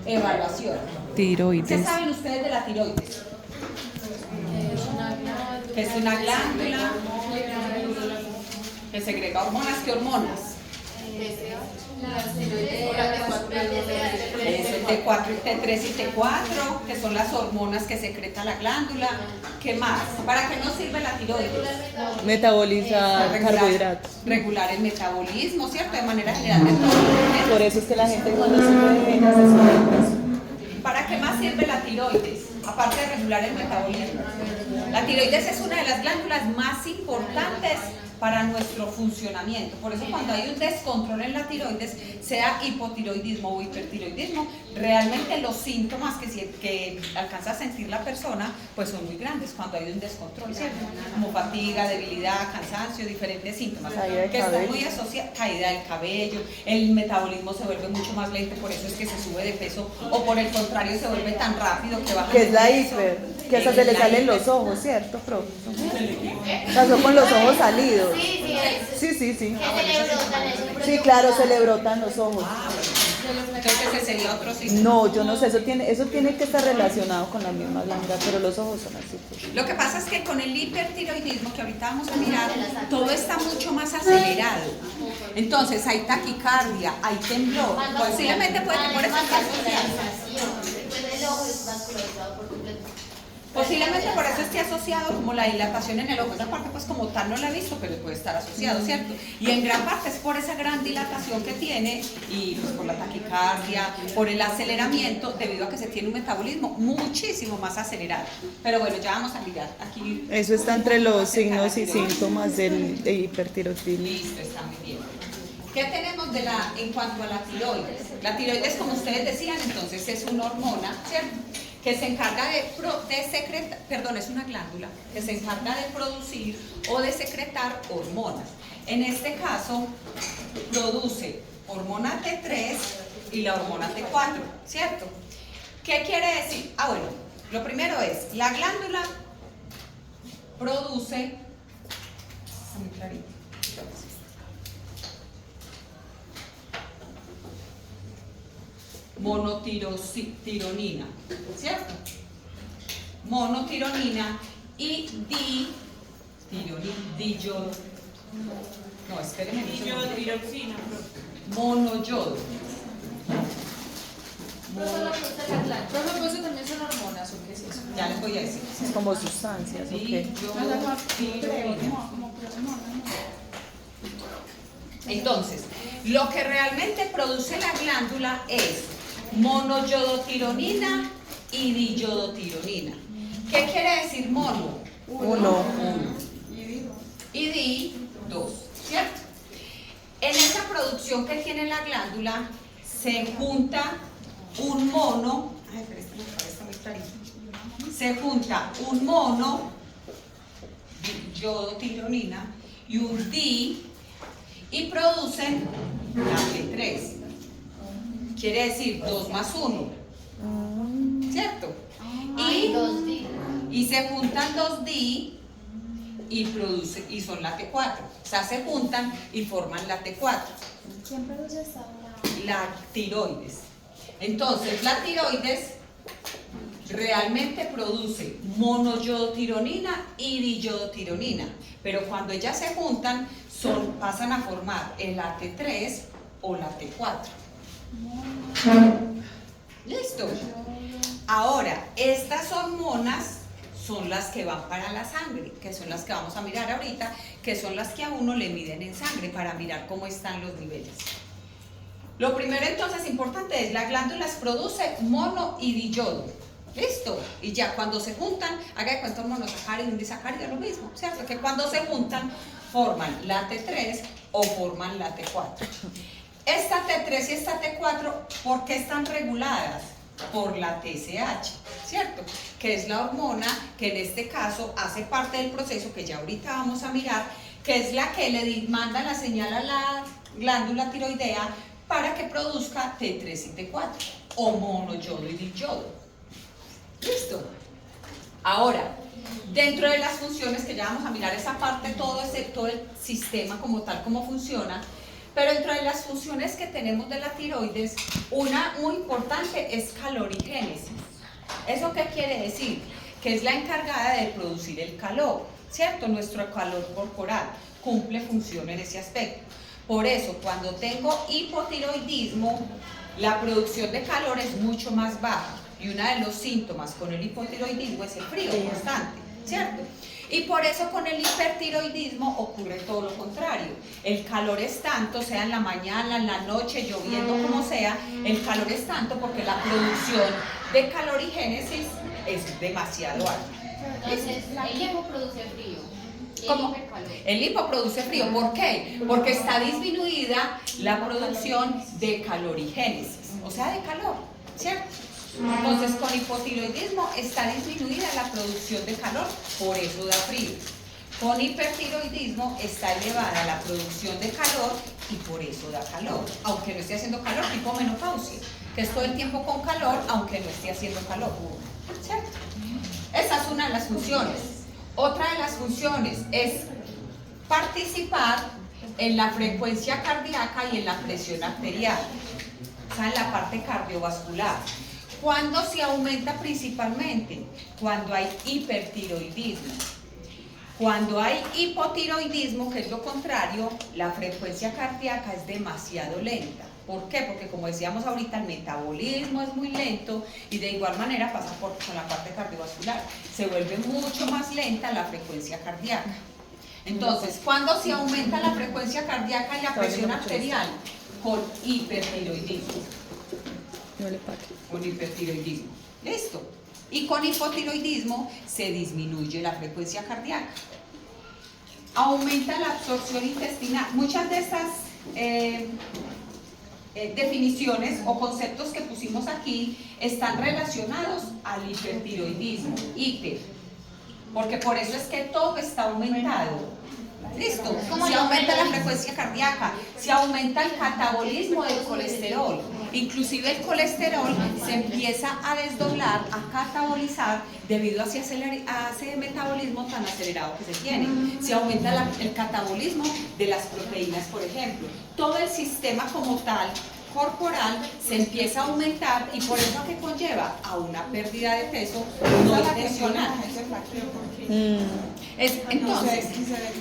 Evaluación. Tiroides. ¿Qué saben ustedes de la tiroides? Que es una glándula que segrega hormonas. ¿Qué hormonas? Es el T4 y T3 y T4, que son las hormonas que secreta la glándula. ¿Qué más? ¿Para qué nos sirve la tiroides? Metabolizar carbohidratos. Regular el metabolismo, ¿cierto? De manera general de todo. Por eso es que la gente cuando sufre de venas se sube de peso. ¿Para qué más sirve la tiroides? Aparte de regular el metabolismo. La tiroides es una de las glándulas más importantes para nuestro funcionamiento. Por eso cuando hay un descontrol en la tiroides, sea hipotiroidismo o hipertiroidismo, realmente los síntomas que alcanza a sentir la persona pues son muy grandes cuando hay un descontrol, ¿cierto? Como fatiga, debilidad, cansancio, diferentes síntomas que están muy asociados, caída del cabello, el metabolismo se vuelve mucho más lento, por eso es que se sube de peso, o por el contrario se vuelve tan rápido que baja. Que es la hiper, que hasta se le salen los ojos, ¿cierto, profe? Pasó con los ojos salidos. Sí. Sí, claro, se le brotan los ojos. Entonces ese sería otro síntoma. No, yo no sé, eso tiene que estar relacionado con la misma glándula, pero los ojos son así. Pues. Lo que pasa es que con el hipertiroidismo, que ahorita vamos a mirar, todo está mucho más acelerado. Entonces hay taquicardia, hay temblor. Posiblemente puede que por eso esté asociado. Posiblemente por eso esté asociado como la dilatación en el ojo. Esa parte pues como tal no la he visto, pero puede estar asociado, ¿cierto? Y en gran parte es por esa gran dilatación que tiene y pues por la taquicardia, por el aceleramiento, debido a que se tiene un metabolismo muchísimo más acelerado. Pero bueno, ya vamos a mirar aquí. Eso está entre los signos y síntomas del hipertiroidismo. Listo, está muy bien. ¿Qué tenemos en cuanto a la tiroides? La tiroides, como ustedes decían, entonces es una hormona, ¿cierto? Que se encarga de secretar, perdón, es una glándula que se encarga de producir o de secretar hormonas. En este caso, produce hormona T3 y la hormona T4, ¿cierto? ¿Qué quiere decir? Bueno, lo primero es, la glándula produce, está muy clarito, monotironina, ¿cierto? Monotironina y no, espérenme. Diyoditiroxina. Monoyodo. Pero eso también son hormonas, ¿o qué es eso? Ya les voy a decir. Es como sustancias, ¿ok? Diyoditironina. Entonces, lo que realmente produce la glándula es monoyodotironina y diyodotironina. ¿Qué quiere decir mono? Uno. Y di, dos, ¿cierto? En esa producción que tiene la glándula se junta un mono, se junta un mono, yodotironina, y un di, y producen la T3. Quiere decir 2 más 1, ¿cierto? Y se juntan 2 di y son la T4. O sea, se juntan y forman la T4. ¿Quién produce esta? La tiroides. Entonces, la tiroides realmente produce monoyodotironina y diyodotironina, pero cuando ellas se juntan pasan a formar el AT3 o la T4. ¿Listo? Ahora, estas hormonas son las que van para la sangre, que son las que vamos a mirar ahorita, que son las que a uno le miden en sangre para mirar cómo están los niveles. Lo primero entonces importante es, la glándula produce mono y diyodo. ¿Listo? Y ya cuando se juntan, haga de cuenta un monosacárido y un disacárido es lo mismo, ¿cierto? Que cuando se juntan forman la T3 o forman la T4. Esta T3 y esta T4, ¿por qué están reguladas? Por la TSH, ¿cierto? Que es la hormona que en este caso hace parte del proceso que ya ahorita vamos a mirar, que es la que le manda la señal a la glándula tiroidea para que produzca T3 y T4, o monoyodo y diyodo. ¿Listo? Ahora, dentro de las funciones que ya vamos a mirar esa parte, todo el sistema como tal, cómo funciona, Pero entre las funciones que tenemos de la tiroides, una muy importante es calorigénesis. ¿Eso qué quiere decir? Que es la encargada de producir el calor, ¿cierto? Nuestro calor corporal cumple función en ese aspecto. Por eso, cuando tengo hipotiroidismo, la producción de calor es mucho más baja. Y uno de los síntomas con el hipotiroidismo es el frío constante, ¿cierto? Y por eso con el hipertiroidismo ocurre todo lo contrario. El calor es tanto, sea en la mañana, en la noche, lloviendo, como sea, el calor es tanto porque la producción de calorigénesis es demasiado alta. Entonces, el hipo produce frío. ¿Cómo? El hipo produce frío. ¿Por qué? Porque está disminuida la producción de calorigénesis, o sea, de calor, ¿cierto? Entonces, con hipotiroidismo está disminuida la producción de calor, por eso da frío. Con hipertiroidismo está elevada la producción de calor y por eso da calor, aunque no esté haciendo calor, tipo menopausia, que es todo el tiempo con calor, aunque no esté haciendo calor, ¿cierto? Esa es una de las funciones. Otra de las funciones es participar en la frecuencia cardíaca y en la presión arterial, o sea, en la parte cardiovascular. ¿Cuándo se aumenta principalmente? Cuando hay hipertiroidismo. Cuando hay hipotiroidismo, que es lo contrario, la frecuencia cardíaca es demasiado lenta. ¿Por qué? Porque como decíamos ahorita, el metabolismo es muy lento y de igual manera pasa con la parte cardiovascular. Se vuelve mucho más lenta la frecuencia cardíaca. Entonces, ¿cuándo se aumenta la frecuencia cardíaca y la presión arterial? Con hipertiroidismo. Con hipertiroidismo. ¿Listo? Y con hipotiroidismo se disminuye la frecuencia cardíaca. Aumenta la absorción intestinal. Muchas de estas definiciones o conceptos que pusimos aquí están relacionados al hipertiroidismo. Hiper. Porque por eso es que todo está aumentado. ¿Listo? Se aumenta la frecuencia cardíaca, se aumenta el catabolismo del colesterol. Inclusive el colesterol se empieza a desdoblar, a catabolizar debido a ese metabolismo tan acelerado que se tiene. Se aumenta el catabolismo de las proteínas, por ejemplo. Todo el sistema como tal corporal se empieza a aumentar y por eso que conlleva a una pérdida de peso no intencional. Entonces,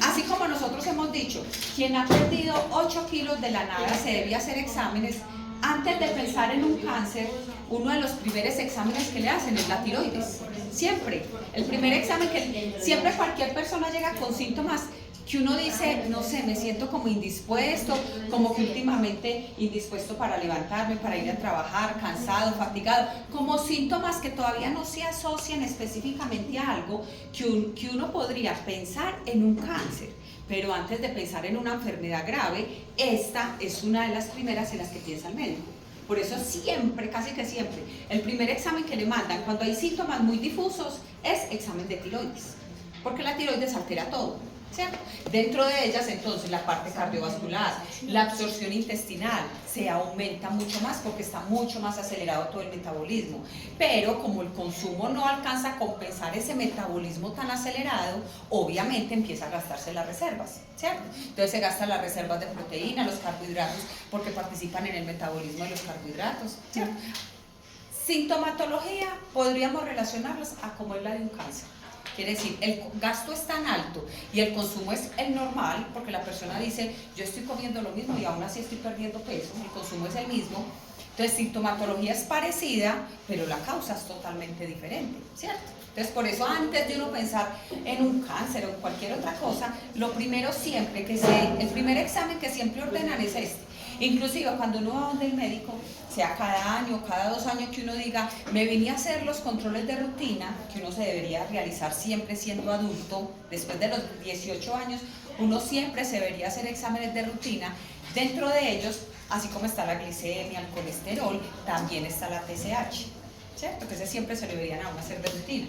así como nosotros hemos dicho, quien ha perdido 8 kilos de la nada se debe hacer exámenes. Antes de pensar en un cáncer, uno de los primeros exámenes que le hacen es la tiroides. Siempre. El primer examen que siempre cualquier persona llega con síntomas que uno dice, no sé, me siento como indispuesto, como que últimamente indispuesto para levantarme, para ir a trabajar, cansado, fatigado, como síntomas que todavía no se asocian específicamente a algo que uno podría pensar en un cáncer. Pero antes de pensar en una enfermedad grave, esta es una de las primeras en las que piensa el médico. Por eso siempre, casi que siempre, el primer examen que le mandan cuando hay síntomas muy difusos es examen de tiroides, porque la tiroides altera todo, ¿cierto? Dentro de ellas, entonces, la parte cardiovascular, la absorción intestinal se aumenta mucho más porque está mucho más acelerado todo el metabolismo. Pero como el consumo no alcanza a compensar ese metabolismo tan acelerado, obviamente empieza a gastarse las reservas, ¿cierto? Entonces se gastan las reservas de proteína, los carbohidratos, porque participan en el metabolismo de los carbohidratos, ¿cierto? Sintomatología podríamos relacionarlas a cómo es la de un cáncer. Quiere decir, el gasto es tan alto y el consumo es el normal, porque la persona dice, yo estoy comiendo lo mismo y aún así estoy perdiendo peso, el consumo es el mismo. Entonces, sintomatología es parecida, pero la causa es totalmente diferente, ¿cierto? Entonces, por eso antes de uno pensar en un cáncer o en cualquier otra cosa, lo primero siempre el primer examen que siempre ordenan es este. Inclusive cuando uno va donde el médico, sea cada año, cada 2 años, que uno diga, me vine a hacer los controles de rutina, que uno se debería realizar siempre siendo adulto, después de los 18 años, uno siempre se debería hacer exámenes de rutina. Dentro de ellos, así como está la glicemia, el colesterol, también está la TSH, ¿cierto? Que ese siempre se deberían aún hacer de rutina.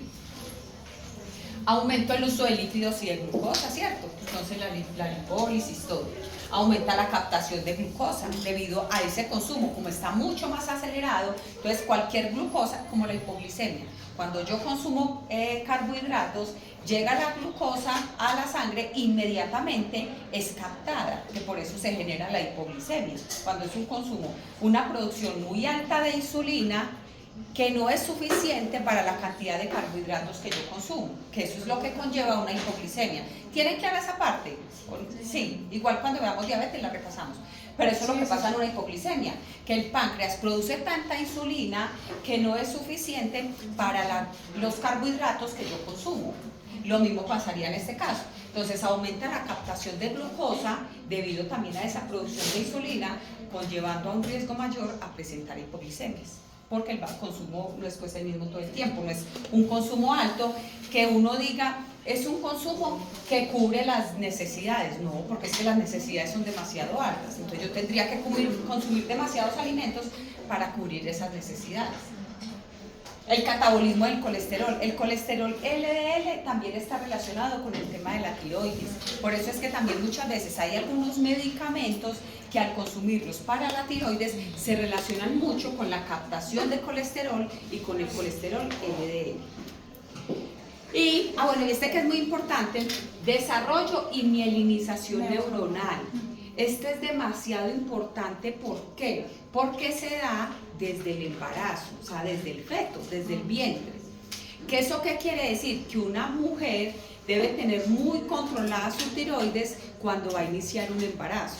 Aumento el uso de lípidos y de glucosa, ¿cierto? Entonces la lipólisis, todo. aumenta la captación de glucosa debido a ese consumo, como está mucho más acelerado. Entonces cualquier glucosa, como la hipoglicemia, cuando yo consumo carbohidratos, llega la glucosa a la sangre, inmediatamente es captada, que por eso se genera la hipoglicemia, cuando es un consumo, una producción muy alta de insulina que no es suficiente para la cantidad de carbohidratos que yo consumo, que eso es lo que conlleva una hipoglicemia. ¿Tienen clara esa parte? Sí, igual cuando veamos diabetes la repasamos. Pero eso es lo que pasa en una hipoglicemia, que el páncreas produce tanta insulina que no es suficiente para los carbohidratos que yo consumo. Lo mismo pasaría en este caso. Entonces aumenta la captación de glucosa debido también a esa producción de insulina, conllevando a un riesgo mayor a presentar hipoglicemias. Porque el consumo no es pues el mismo todo el tiempo, no es un consumo alto que uno diga es un consumo que cubre las necesidades, no, porque es que las necesidades son demasiado altas, entonces yo tendría que consumir demasiados alimentos para cubrir esas necesidades. El catabolismo del colesterol. El colesterol LDL también está relacionado con el tema de la tiroides. Por eso es que también muchas veces hay algunos medicamentos que al consumirlos para la tiroides se relacionan mucho con la captación de colesterol y con el colesterol LDL. Y, bueno, este que es muy importante, desarrollo y mielinización neuronal. Este es demasiado importante, ¿por qué? Porque se da desde el embarazo, o sea, desde el feto, desde el vientre. ¿Qué eso qué quiere decir? Que una mujer debe tener muy controlada su tiroides cuando va a iniciar un embarazo.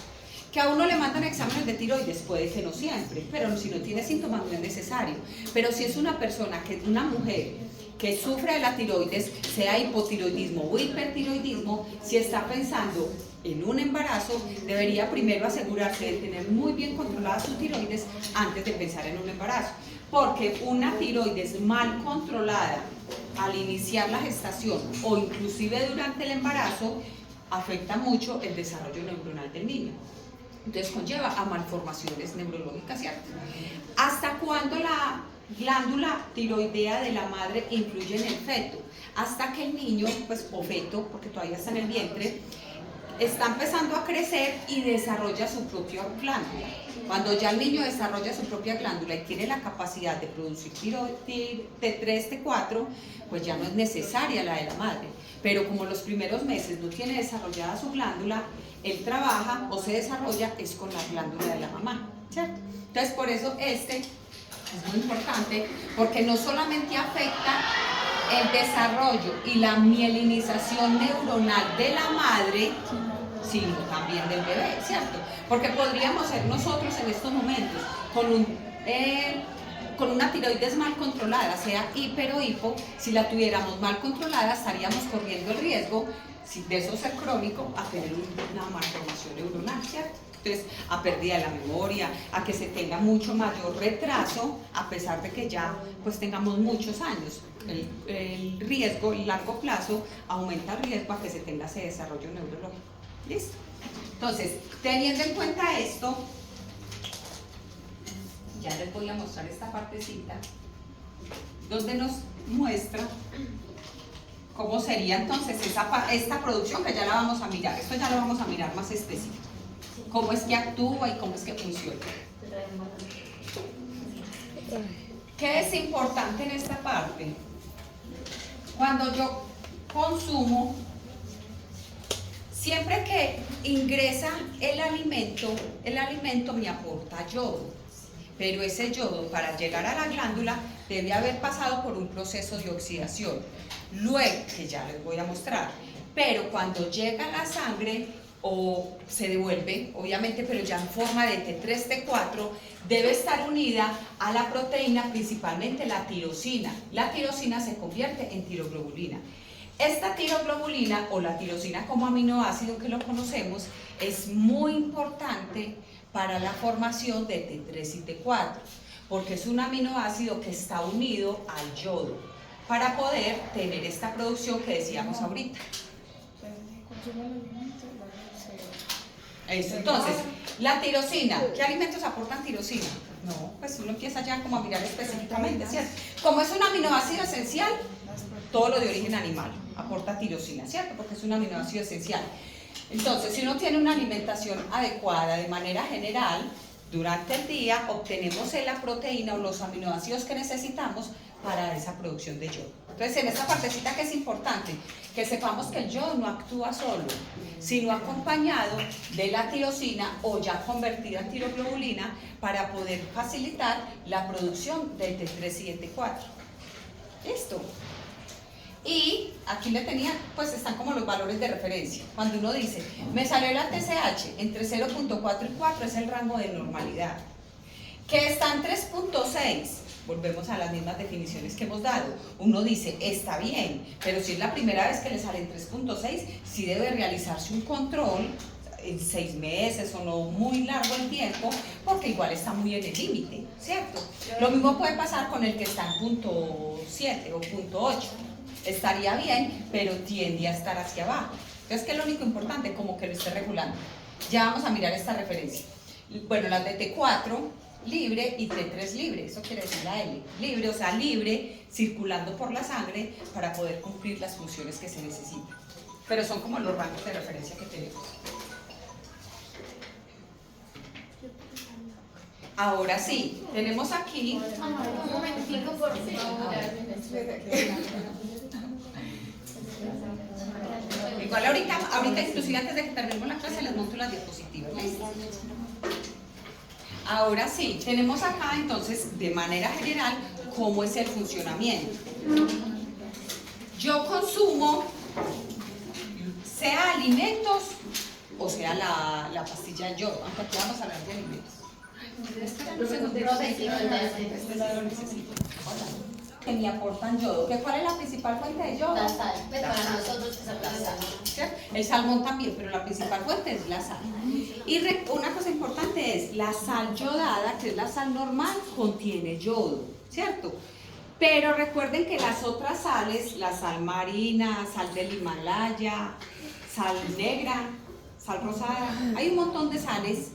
Que a uno le mandan exámenes de tiroides, puede que no siempre, pero si no tiene síntomas no es necesario. Pero si es una persona, una mujer que sufre de la tiroides, sea hipotiroidismo o hipertiroidismo, si está pensando en un embarazo, debería primero asegurarse de tener muy bien controlada su tiroides antes de pensar en un embarazo. Porque una tiroides mal controlada al iniciar la gestación o inclusive durante el embarazo afecta mucho el desarrollo neuronal del niño. Entonces conlleva a malformaciones neurológicas, ¿cierto? ¿Hasta cuándo la glándula tiroidea de la madre influye en el feto? Hasta que el niño, pues, o feto, porque todavía está en el vientre, está empezando a crecer y desarrolla su propia glándula. Cuando ya el niño desarrolla su propia glándula y tiene la capacidad de producir T3, T4, pues ya no es necesaria la de la madre. Pero como los primeros meses no tiene desarrollada su glándula, él trabaja o se desarrolla es con la glándula de la mamá, ¿cierto? Entonces por eso este es muy importante, porque no solamente afecta el desarrollo y la mielinización neuronal de la madre, sino también del bebé, ¿cierto? Porque podríamos ser nosotros en estos momentos con una tiroides mal controlada, sea hiper o hipo. Si la tuviéramos mal controlada, estaríamos corriendo el riesgo, de eso ser crónico, a tener una malformación neuronal, ¿cierto? Entonces, a pérdida de la memoria, a que se tenga mucho mayor retraso, a pesar de que ya pues tengamos muchos años. El riesgo, el largo plazo, aumenta el riesgo a que se tenga ese desarrollo neurológico. ¿Listo? Entonces, teniendo en cuenta esto, ya les voy a mostrar esta partecita, donde nos muestra cómo sería entonces esta producción, que ya la vamos a mirar. Esto ya lo vamos a mirar más específico. Cómo es que actúa y cómo es que funciona. ¿Qué es importante en esta parte? Cuando yo consumo, siempre que ingresa el alimento me aporta yodo, pero ese yodo para llegar a la glándula debe haber pasado por un proceso de oxidación, luego que ya les voy a mostrar, pero cuando llega a la sangre o se devuelve, obviamente, pero ya en forma de T3, T4, debe estar unida a la proteína, principalmente la tirosina. La tirosina se convierte en tiroglobulina. Esta tiroglobulina, o la tirosina como aminoácido que lo conocemos, es muy importante para la formación de T3 y T4, porque es un aminoácido que está unido al yodo, para poder tener esta producción que decíamos ahorita. Eso, entonces, la tirosina, ¿qué alimentos aportan tirosina? No, pues uno empieza ya como a mirar específicamente, ¿cierto? Como es un aminoácido esencial, todo lo de origen animal aporta tirosina, ¿cierto? Porque es un aminoácido esencial. Entonces, si uno tiene una alimentación adecuada de manera general, durante el día obtenemos la proteína o los aminoácidos que necesitamos para esa producción de yodo. Entonces, en esta partecita que es importante, que sepamos que el yodo no actúa solo, sino acompañado de la tirosina o ya convertida en tiroglobulina para poder facilitar la producción del T3 y el T4. ¿Listo? Y aquí le tenía, pues están como los valores de referencia. Cuando uno dice, me salió la TSH entre 0.4 y 4 es el rango de normalidad. Que está en 3.6, volvemos a las mismas definiciones que hemos dado. Uno dice, está bien, pero si es la primera vez que le sale en 3.6, sí debe realizarse un control en 6 meses o no muy largo el tiempo, porque igual está muy en el límite, ¿cierto? Lo mismo puede pasar con el que está en 0.7 o 0.8. Estaría bien, pero tiende a estar hacia abajo. Entonces, ¿qué es lo único importante? Como que lo esté regulando. Ya vamos a mirar esta referencia. Bueno, las de T4 libre y T3 libre, eso quiere decir la L. Libre, o sea, libre, circulando por la sangre para poder cumplir las funciones que se necesitan. Pero son como los rangos de referencia que tenemos. Ahora sí, tenemos aquí... Un momentico, por favor. Igual ahorita inclusive antes de que terminemos la clase les monto las diapositivas. ¿Listo? Ahora sí, tenemos acá entonces de manera general cómo es el funcionamiento. Yo consumo sea alimentos o sea la pastilla de yodo, aunque aquí vamos a hablar de alimentos. Que me aportan yodo. ¿Cuál es la principal fuente de yodo? La sal, pero para nosotros es la sal. ¿Cierto? El salmón también, pero la principal fuente es la sal. Y una cosa importante es, la sal yodada, que es la sal normal, contiene yodo, ¿cierto? Pero recuerden que las otras sales, la sal marina, sal del Himalaya, sal negra, sal rosada, hay un montón de sales.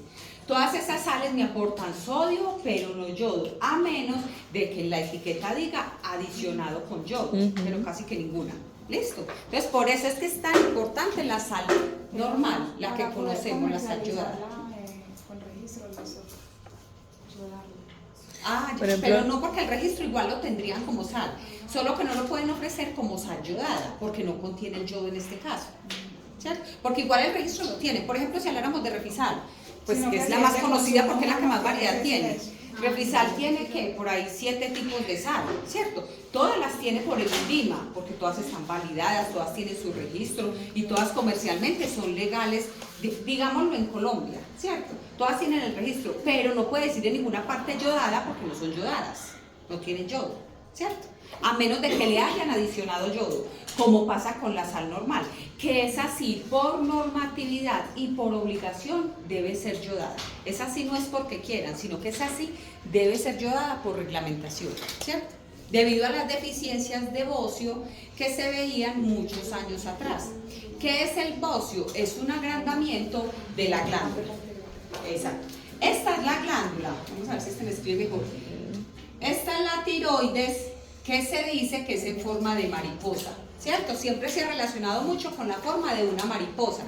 Todas esas sales me aportan sodio, pero no yodo, a menos de que en la etiqueta diga adicionado con yodo, pero casi que ninguna. ¿Listo? Entonces, por eso es que es tan importante la sal normal, la que conocemos, la sal yodada. Ah, ya, pero no, porque el registro igual lo tendrían como sal, solo que no lo pueden ofrecer como sal yodada, porque no contiene el yodo en este caso, ¿cierto? Porque igual el registro lo tiene. Por ejemplo, si habláramos de Refisal, pues que es la más conocida porque es la que más variedad tiene. Refisal tiene que por ahí 7 tipos de sal, ¿cierto? Todas las tiene por el INVIMA, porque todas están validadas, todas tienen su registro y todas comercialmente son legales, digámoslo en Colombia, ¿cierto? Todas tienen el registro, pero no puede decir en ninguna parte yodada porque no son yodadas, no tienen yodo, ¿cierto? A menos de que le hayan adicionado yodo, como pasa con la sal normal, que es así por normatividad y por obligación debe ser yodada. Es así no es porque quieran, sino que es así, debe ser yodada por reglamentación, ¿cierto? Debido a las deficiencias de bocio que se veían muchos años atrás. ¿Qué es el bocio? Es un agrandamiento de la glándula. Exacto. Esta es la glándula, vamos a ver si se me escribe mejor. Esta es la tiroides, que se dice que es en forma de mariposa, ¿cierto? Siempre se ha relacionado mucho con la forma de una mariposa.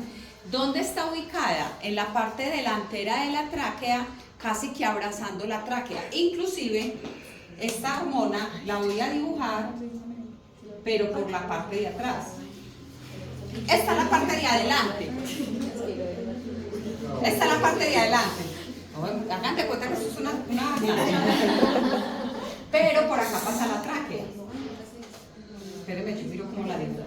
¿Dónde está ubicada? En la parte delantera de la tráquea, casi que abrazando la tráquea. Inclusive, esta hormona la voy a dibujar, pero por la parte de atrás. Esta es la parte de adelante. Esta es la parte de adelante. Hagan de cuenta que esto es una pero por acá pasa la tráquea. Espérenme, yo miro cómo la digo.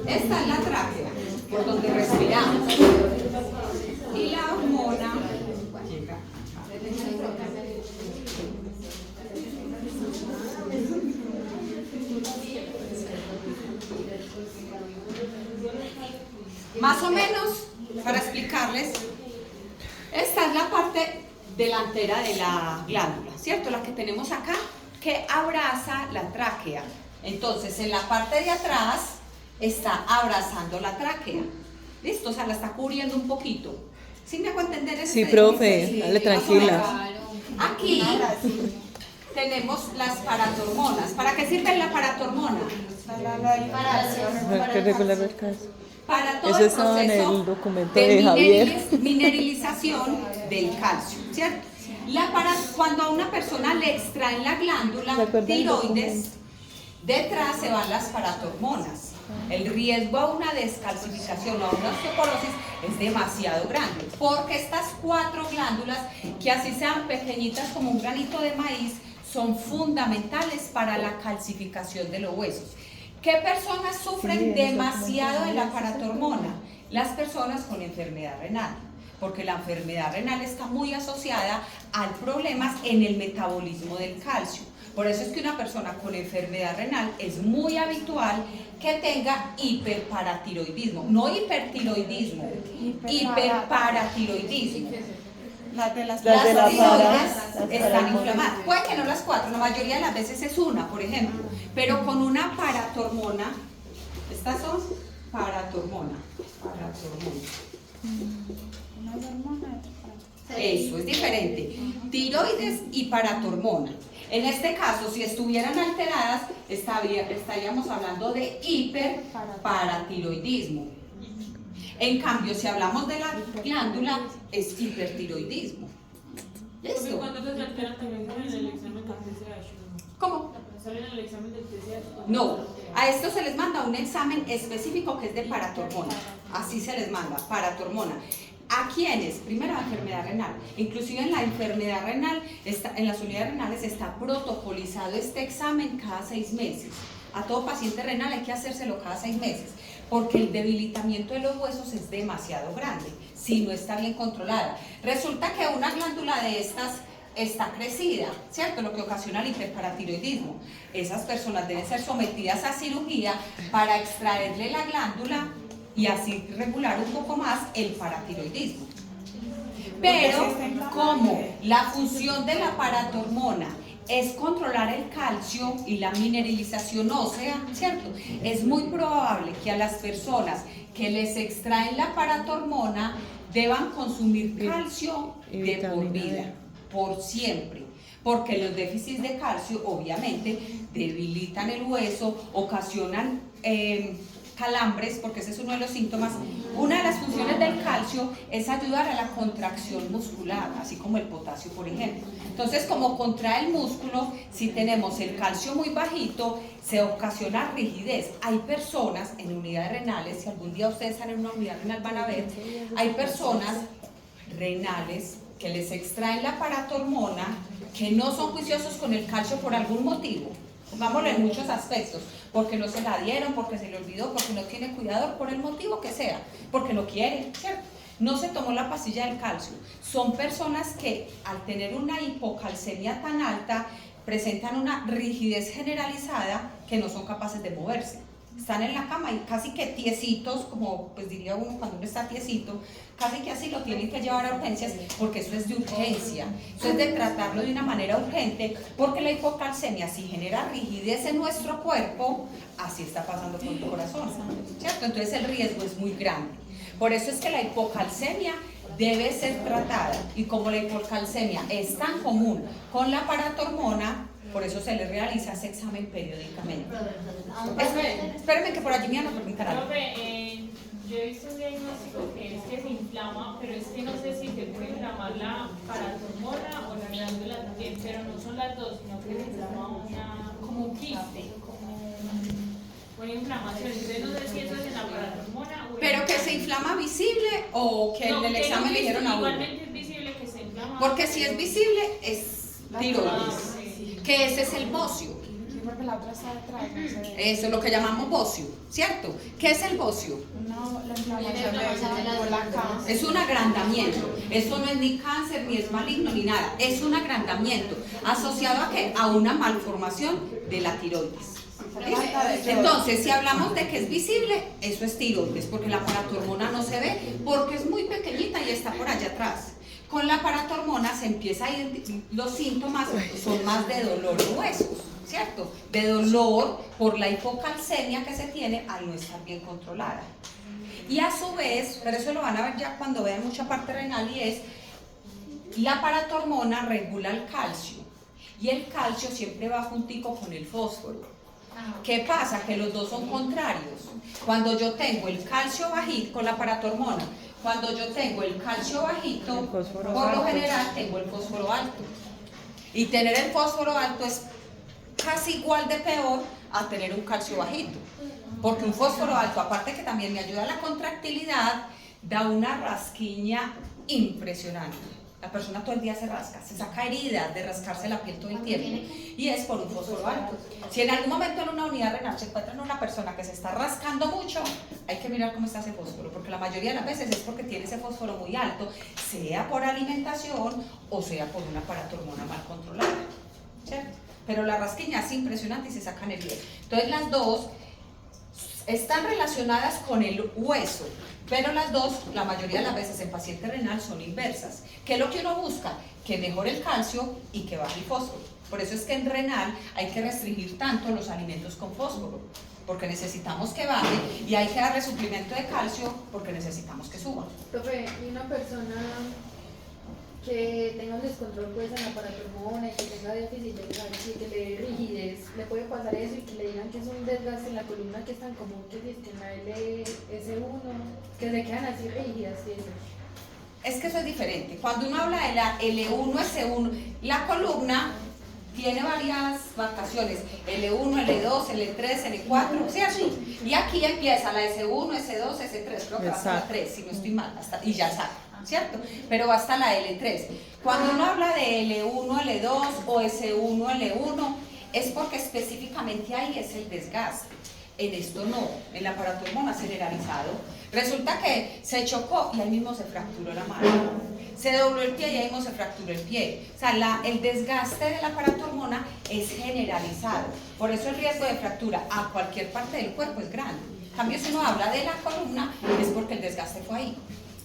Esta es la tráquea, por donde respiramos. Y la hormona llega. Más o menos, para explicarles, esta es la parte delantera de la glándula, ¿cierto? La que tenemos acá, que abraza la tráquea. Entonces, en la parte de atrás está abrazando la tráquea. ¿Listo? O sea, la está cubriendo un poquito. ¿Sí me hago entender eso? Sí, profe, dale tranquila. Aquí tenemos las paratormonas. ¿Para qué sirve la paratormona? Para que regular el calcio. Para todo Eso el estaba en proceso el documento de Javier. mineralización del calcio, ¿cierto? Cuando a una persona le extraen la glándula tiroides, detrás se van las paratormonas. El riesgo a una descalcificación o a una osteoporosis es demasiado grande, porque estas 4 glándulas, que así sean pequeñitas como un granito de maíz, son fundamentales para la calcificación de los huesos. ¿Qué personas sufren demasiado de la paratormona? Las personas con enfermedad renal, porque la enfermedad renal está muy asociada a problemas en el metabolismo del calcio. Por eso es que una persona con enfermedad renal es muy habitual que tenga hiperparatiroidismo, no hipertiroidismo, hiperparatiroidismo. Las de las Tiroides están inflamadas. Puede que no las 4, la mayoría de las veces es una, por ejemplo, pero con una paratormona, estas son paratormona. Eso es diferente. Tiroides y paratormona. En este caso, si estuvieran alteradas, estaríamos hablando de hiperparatiroidismo. En cambio, si hablamos de la glándula, es hipertiroidismo. ¿Listo? ¿Cuándo se alteran también en el examen del TSH? ¿Cómo? ¿Salen en el examen del TSH? No, a esto se les manda un examen específico que es de paratormona. Así se les manda, paratormona. ¿A quiénes? Primero, la enfermedad renal. Inclusive en la enfermedad renal, en las unidades renales está protocolizado este examen cada 6 meses. A todo paciente renal hay que hacérselo cada 6 meses, porque el debilitamiento de los huesos es demasiado grande si no está bien controlada. Resulta que una glándula de estas está crecida, ¿cierto? Lo que ocasiona el hiperparatiroidismo. Esas personas deben ser sometidas a cirugía para extraerle la glándula y así regular un poco más el paratiroidismo. Pero como la función de la paratormona es controlar el calcio y la mineralización ósea, ¿cierto? Es muy probable que a las personas que les extraen la paratormona deban consumir calcio de por vida, por siempre, porque los déficits de calcio obviamente debilitan el hueso, ocasionan calambres, porque ese es uno de los síntomas. Una de las funciones del calcio es ayudar a la contracción muscular, así como el potasio, por ejemplo. Entonces, como contrae el músculo, si tenemos el calcio muy bajito, se ocasiona rigidez. Hay personas en unidades renales, si algún día ustedes están en una unidad renal van a ver, hay personas renales que les extraen la paratormona, que no son juiciosos con el calcio por algún motivo. Pongámoslo en muchos aspectos, porque no se la dieron, porque se le olvidó, porque no tiene cuidador, por el motivo que sea, porque no quiere, ¿cierto? No se tomó la pastilla del calcio. Son personas que al tener una hipocalcemia tan alta presentan una rigidez generalizada que no son capaces de moverse. Están en la cama y casi que tiesitos, como pues diría uno cuando uno está tiesito, casi que así lo tienen que llevar a urgencias, porque eso es de urgencia, eso es de tratarlo de una manera urgente, porque la hipocalcemia si genera rigidez en nuestro cuerpo, así está pasando con tu corazón, ¿cierto? Entonces el riesgo es muy grande. Por eso es que la hipocalcemia debe ser tratada, y como la hipocalcemia es tan común con la paratormona, por eso se le realiza ese examen periódicamente. Espérenme que por allí me van a preguntar algo. Yo he visto un diagnóstico que es que se inflama, pero es que no sé si se puede inflamar la paratormona o la glándula también, pero no son las dos, sino que se inflama como un quiste, como una inflamación. Entonces no sé si eso es en la paratormona o ¿Pero que se inflama visible o que en el examen le dijeron a uno? Igualmente es visible que se inflama. Porque si es visible es tiroides, que ese es el bocio. Porque la otra está detrás, no se ve. Eso es lo que llamamos bocio, ¿cierto? ¿Qué es el bocio? No, la inflamación de la cara. Es un agrandamiento. Eso no es ni cáncer, ni es maligno, ni nada. Es un agrandamiento. ¿Asociado a qué? A una malformación de la tiroides. ¿Listo? Entonces, si hablamos de que es visible, eso es tiroides, porque la paratormona no se ve, porque es muy pequeñita y está por allá atrás. Con la paratormona se empieza a ir, los síntomas son más de dolor de huesos, ¿cierto? De dolor por la hipocalcemia que se tiene al no estar bien controlada. Y a su vez, pero eso lo van a ver ya cuando vean mucha parte renal, y es la paratormona regula el calcio. y el calcio siempre va juntico con el fósforo. ¿Qué pasa? Que los dos son contrarios. Cuando yo tengo el calcio bajito con la paratormona, cuando yo tengo el calcio bajito, por lo general tengo el fósforo alto. Y tener el fósforo alto es casi igual de peor a tener un calcio bajito. Porque un fósforo alto, aparte que también me ayuda a la contractilidad, da una rasquiña impresionante. La persona todo el día se rasca, se saca heridas de rascarse la piel todo el tiempo. Y es por un fósforo alto. Si en algún momento en una unidad renal se encuentran una persona que se está rascando mucho, hay que mirar cómo está ese fósforo, porque la mayoría de las veces es porque tiene ese fósforo muy alto, sea por alimentación o sea por una paratormona mal controlada, ¿cierto? Pero la rasquiña es impresionante y se sacan heridas. Entonces las dos están relacionadas con el hueso, pero las dos, la mayoría de las veces en paciente renal, son inversas. ¿Qué es lo que uno busca? Que mejore el calcio y que baje el fósforo. Por eso es que en renal hay que restringir tanto los alimentos con fósforo, porque necesitamos que baje, y hay que darle suplemento de calcio porque necesitamos que suba. Profe, y una persona que tenga un descontrol pues en la paratormona y que tenga déficit de calcio y que le dé rigidez, le puede pasar eso y que le digan que es un desgaste en la columna que es tan común que es en la LS1, que se quedan así rígidas y eso. Es que eso es diferente. Cuando uno habla de la L1, S1, la columna tiene varias marcaciones, L1, L2, L3, L4, ¿cierto? Y aquí empieza la S1, S2, S3, creo que va hasta la 3, si no estoy mal, y ya sale, ¿cierto? Pero va hasta la L3. Cuando uno habla de L1, L2 o S1, L1, es porque específicamente ahí es el desgaste. En esto no, en la paratormona generalizado. Resulta que se chocó y ahí mismo se fracturó la mano. Se dobló el pie y ahí mismo se fracturó el pie. O sea, el desgaste de la paratormona es generalizado. Por eso el riesgo de fractura a cualquier parte del cuerpo es grande. En cambio, si uno habla de la columna, es porque el desgaste fue ahí,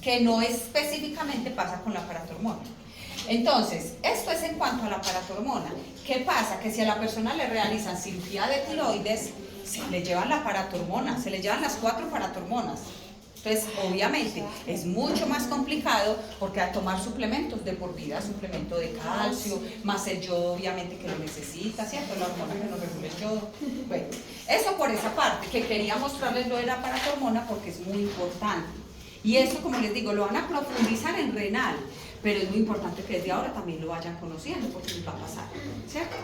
que no específicamente pasa con la paratormona. Entonces, esto es en cuanto a la paratormona. ¿Qué pasa? Que si a la persona le realizan cirugía de tiroides, se le llevan la paratormona, se le llevan las 4 paratormonas. Entonces, obviamente, es mucho más complicado porque al tomar suplementos de por vida, suplemento de calcio, más el yodo, obviamente, que lo necesita, ¿cierto? La hormona que nos regula el yodo. Bueno, eso por esa parte, que quería mostrarles lo de la paratormona porque es muy importante. Y eso, como les digo, lo van a profundizar en renal, pero es muy importante que desde ahora también lo vayan conociendo porque les va a pasar, ¿cierto?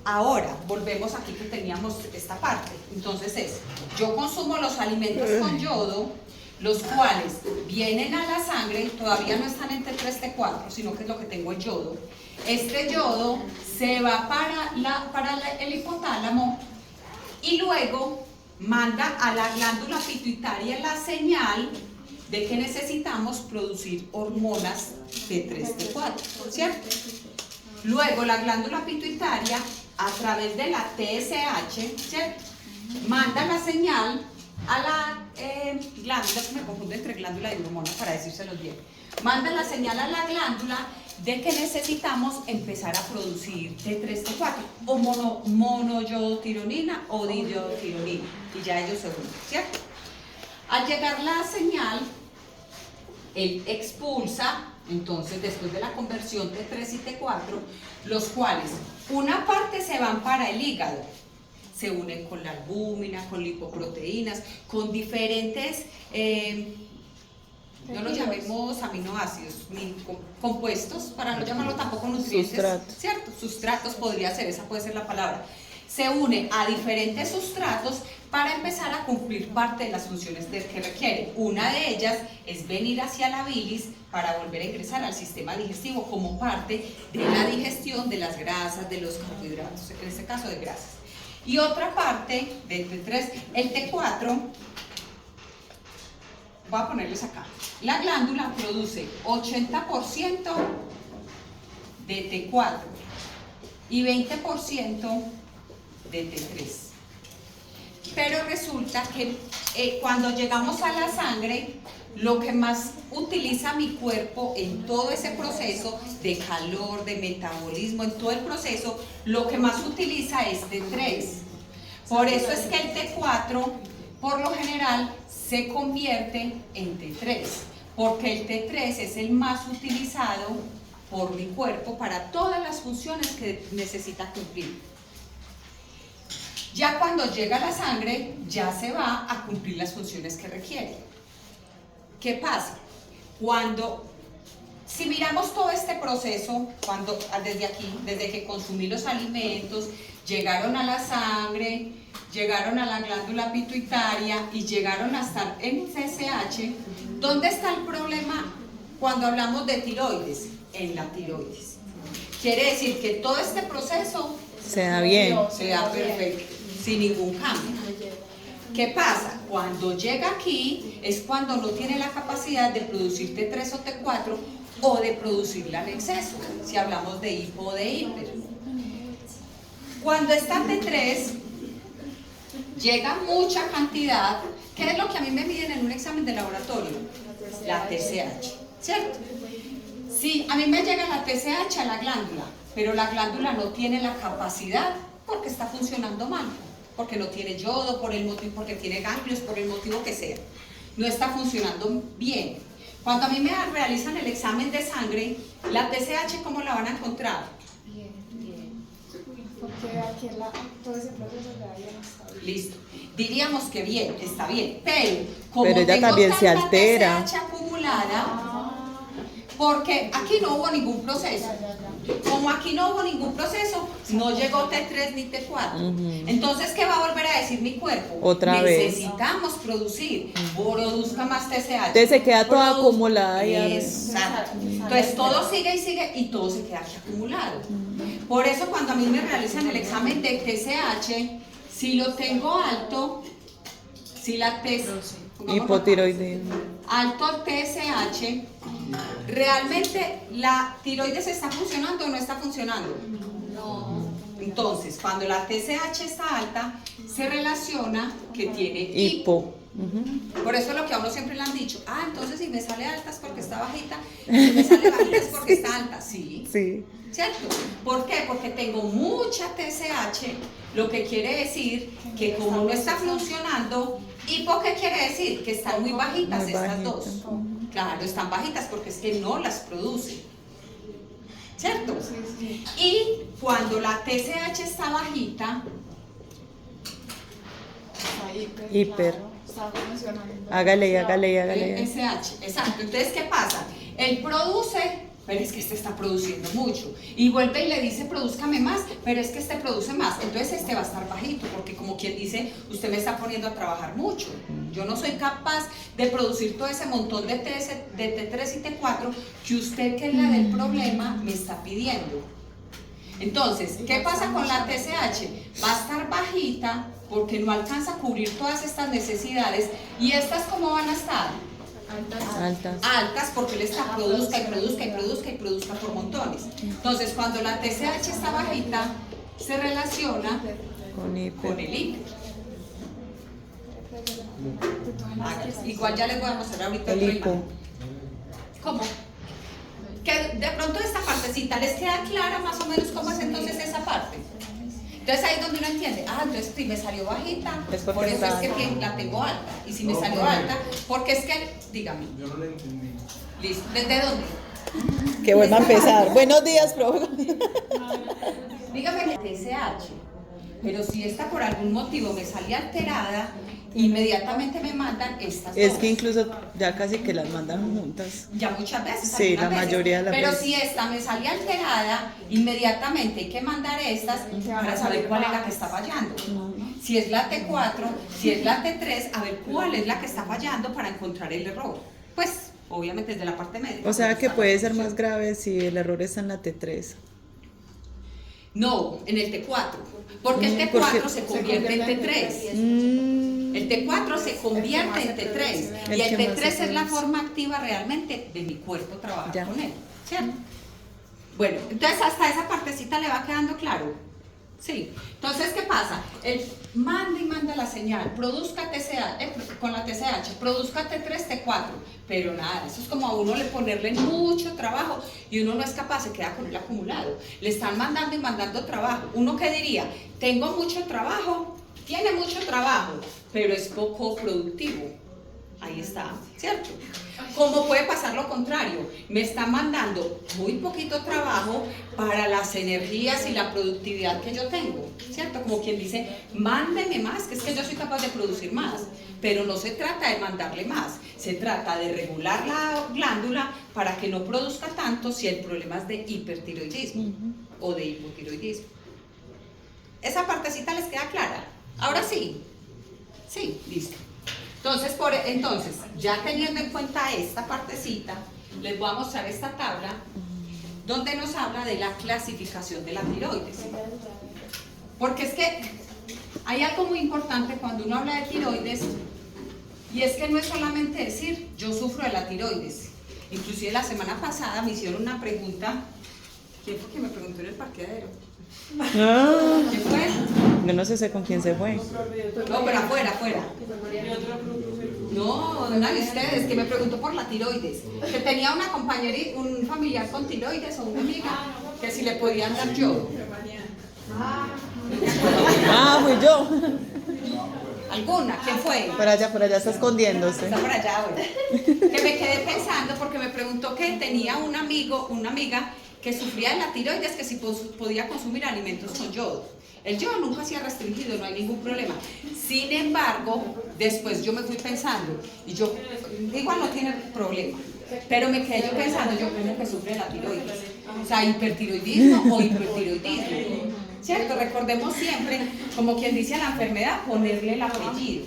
Ahora, volvemos aquí que teníamos esta parte. Entonces yo consumo los alimentos con yodo, los cuales vienen a la sangre, todavía no están entre 3 T4, sino que es lo que tengo el yodo. Este yodo se va para el hipotálamo y luego manda a la glándula pituitaria la señal de que necesitamos producir hormonas T3, T4, ¿cierto? Luego la glándula pituitaria, a través de la TSH, ¿cierto?, manda la señal a la glándula, que me confundo entre glándula y hormona para decírselos bien, manda la señal a la glándula de que necesitamos empezar a producir T3, T4, o monoyodotironina o diyodotironina, y ya ellos se unen, ¿cierto? Al llegar la señal, él expulsa, entonces después de la conversión T3 y T4, los cuales una parte se van para el hígado, se unen con la albúmina, con lipoproteínas, con diferentes, no lo llamemos aminoácidos, ni compuestos, para no llamarlo tampoco nutrientes, sustratos. ¿Cierto? Sustratos podría ser, esa puede ser la palabra. Se une a diferentes sustratos para empezar a cumplir parte de las funciones que requiere. Una de ellas es venir hacia la bilis para volver a ingresar al sistema digestivo como parte de la digestión de las grasas, de los carbohidratos, en este caso de grasas. Y otra parte del T3, el T4, voy a ponerles acá. La glándula produce 80% de T4 y 20% de T3. Pero resulta que cuando llegamos a la sangre, lo que más utiliza mi cuerpo en todo ese proceso de calor, de metabolismo, en todo el proceso, lo que más utiliza es T3. Por eso es que el T4, por lo general, se convierte en T3, porque el T3 es el más utilizado por mi cuerpo para todas las funciones que necesita cumplir. Ya cuando llega la sangre, ya se va a cumplir las funciones que requiere. ¿Qué pasa? Si miramos todo este proceso, desde aquí, desde que consumí los alimentos, llegaron a la sangre, llegaron a la glándula pituitaria y llegaron a estar en TSH, ¿dónde está el problema cuando hablamos de tiroides? En la tiroides. Quiere decir que todo este proceso Se da bien. se da perfecto, sin ningún cambio. ¿Qué pasa? Cuando llega aquí es cuando no tiene la capacidad de producir T3 o T4 o de producirla en exceso, si hablamos de hipo o de hiper. Cuando está T3, llega mucha cantidad. ¿Qué es lo que a mí me miden en un examen de laboratorio? La TSH, ¿cierto? Sí, a mí me llega la TSH a la glándula, pero la glándula no tiene la capacidad porque está funcionando mal, porque no tiene yodo, por el motivo, porque tiene ganglios, por el motivo que sea. No está funcionando bien. Cuando a mí me realizan el examen de sangre, la TSH, ¿cómo la van a encontrar? Bien. Porque aquí todo ese proceso de ahí no está bien. Listo. Diríamos que bien, está bien, pero como Pero ella tengo también se tanta altera. TSH acumulada, porque aquí no hubo ningún proceso. Como aquí no hubo ningún proceso, no llegó T3 ni T4. Entonces, ¿qué va a volver a decir mi cuerpo? Otra vez. Necesitamos producir, produzca más TSH. Entonces se queda toda acumulada y Exacto. Entonces todo sigue y sigue y todo se queda aquí acumulado. Por eso cuando a mí me realizan el examen de TSH, si lo tengo alto, si la hipotiroidismo. alto TSH, ¿realmente la tiroides está funcionando o no está funcionando? No. Entonces, cuando la TSH está alta, se relaciona que tiene hipo. Por eso lo que a uno siempre le han dicho, entonces si me sale alta es porque está bajita, y si me sale bajita es porque está alta. Sí. ¿Cierto? ¿Por qué? Porque tengo mucha TSH, lo que quiere decir que como no está funcionando, hipo, ¿qué quiere decir? Que están muy bajitas estas dos. Claro, están bajitas porque es que no las produce. ¿Cierto? Y cuando la TSH está bajita, hiper. Está funcionando. Hágale. el SH, exacto. Entonces, ¿qué pasa? Él produce, pero es que este está produciendo mucho. Y vuelve y le dice, produzcame más, pero es que este produce más. Entonces este va a estar bajito, porque como quien dice, usted me está poniendo a trabajar mucho. Yo no soy capaz de producir todo ese montón de T3 y T4 que usted, que es la del problema, me está pidiendo. Entonces, ¿qué pasa con la TSH? Va a estar bajita porque no alcanza a cubrir todas estas necesidades. ¿Y estas cómo van a estar? Altas porque él está produzca por montones. Entonces, cuando la TSH está bajita, se relaciona con el hiper. Igual ya les voy a mostrar ahorita El otra hipo. imagen. ¿Cómo? Que de pronto esta partecita les queda clara más o menos cómo es entonces esa parte. Entonces ahí es donde uno entiende, entonces si me salió bajita, Es porque por eso está es que la tengo alta. Y si me salió alta, porque es que, dígame. Yo no la entendí. Listo, ¿desde dónde? Que vuelva a empezar. Buenos días, profe. Dígame TSH, pero si esta por algún motivo me sale alterada, inmediatamente me mandan estas Es dos. que incluso ya casi que las mandan juntas. Ya muchas veces. Sí, algunas la veces. mayoría de las Pero veces. si esta me sale alterada, inmediatamente hay que mandar estas para saber cuál es la que está fallando. Si es la T4, si es la T3, a ver cuál es la que está fallando para encontrar el error. Pues, obviamente desde la parte médica. O sea pues, que está puede la ser más solución. grave si el error está en la T3. No, en el T4. Porque el T4 porque se convierte en T3. El T4 se convierte en T3 y el que más T3 se es la produce. forma activa realmente de mi cuerpo trabajar Ya. con él, ¿cierto? Bueno, entonces hasta esa partecita le va quedando claro. Sí, entonces ¿qué pasa? Él manda y manda la señal, produzca TSH, con la TSH, produzca T3, T4, pero nada, eso es como a uno le ponerle mucho trabajo y uno no es capaz, se queda con el acumulado. Le están mandando y mandando trabajo. ¿Uno qué diría? Tengo mucho trabajo, tiene mucho trabajo, pero es poco productivo. Ahí está, ¿cierto? ¿Cómo puede pasar lo contrario? Me están mandando muy poquito trabajo para las energías y la productividad que yo tengo, ¿cierto? Como quien dice, mándeme más, que es que yo soy capaz de producir más. Pero no se trata de mandarle más, se trata de regular la glándula para que no produzca tanto si el problema es de hipertiroidismo o de hipotiroidismo. ¿Esa partecita les queda clara? Ahora sí. Sí, listo. Entonces, ya teniendo en cuenta esta partecita, les voy a mostrar esta tabla donde nos habla de la clasificación de la tiroides. Porque es que hay algo muy importante cuando uno habla de tiroides, y es que no es solamente decir, yo sufro de la tiroides. Inclusive la semana pasada me hicieron una pregunta. ¿Quién fue que me preguntó en el parqueadero? ¿Quién fue? Yo no sé con quién se fue. No, pero afuera. No, una de ustedes que me preguntó por la tiroides. Que tenía una compañera, un familiar con tiroides o una amiga, que si le podían dar yodo. Fui yo. ¿Alguna? ¿Quién fue? Por allá está escondiéndose. Está por allá ahora. Que me quedé pensando porque me preguntó que tenía un amigo, una amiga que sufría de la tiroides, que si podía consumir alimentos con yodo. El yodo nunca se ha restringido, no hay ningún problema. Sin embargo, después yo me fui pensando, y yo, igual no tiene problema, pero me quedé yo pensando, yo creo que sufre de la tiroides. O sea, hipertiroidismo o hipertiroidismo. ¿Cierto? Recordemos siempre, como quien dice a la enfermedad, ponerle el apellido.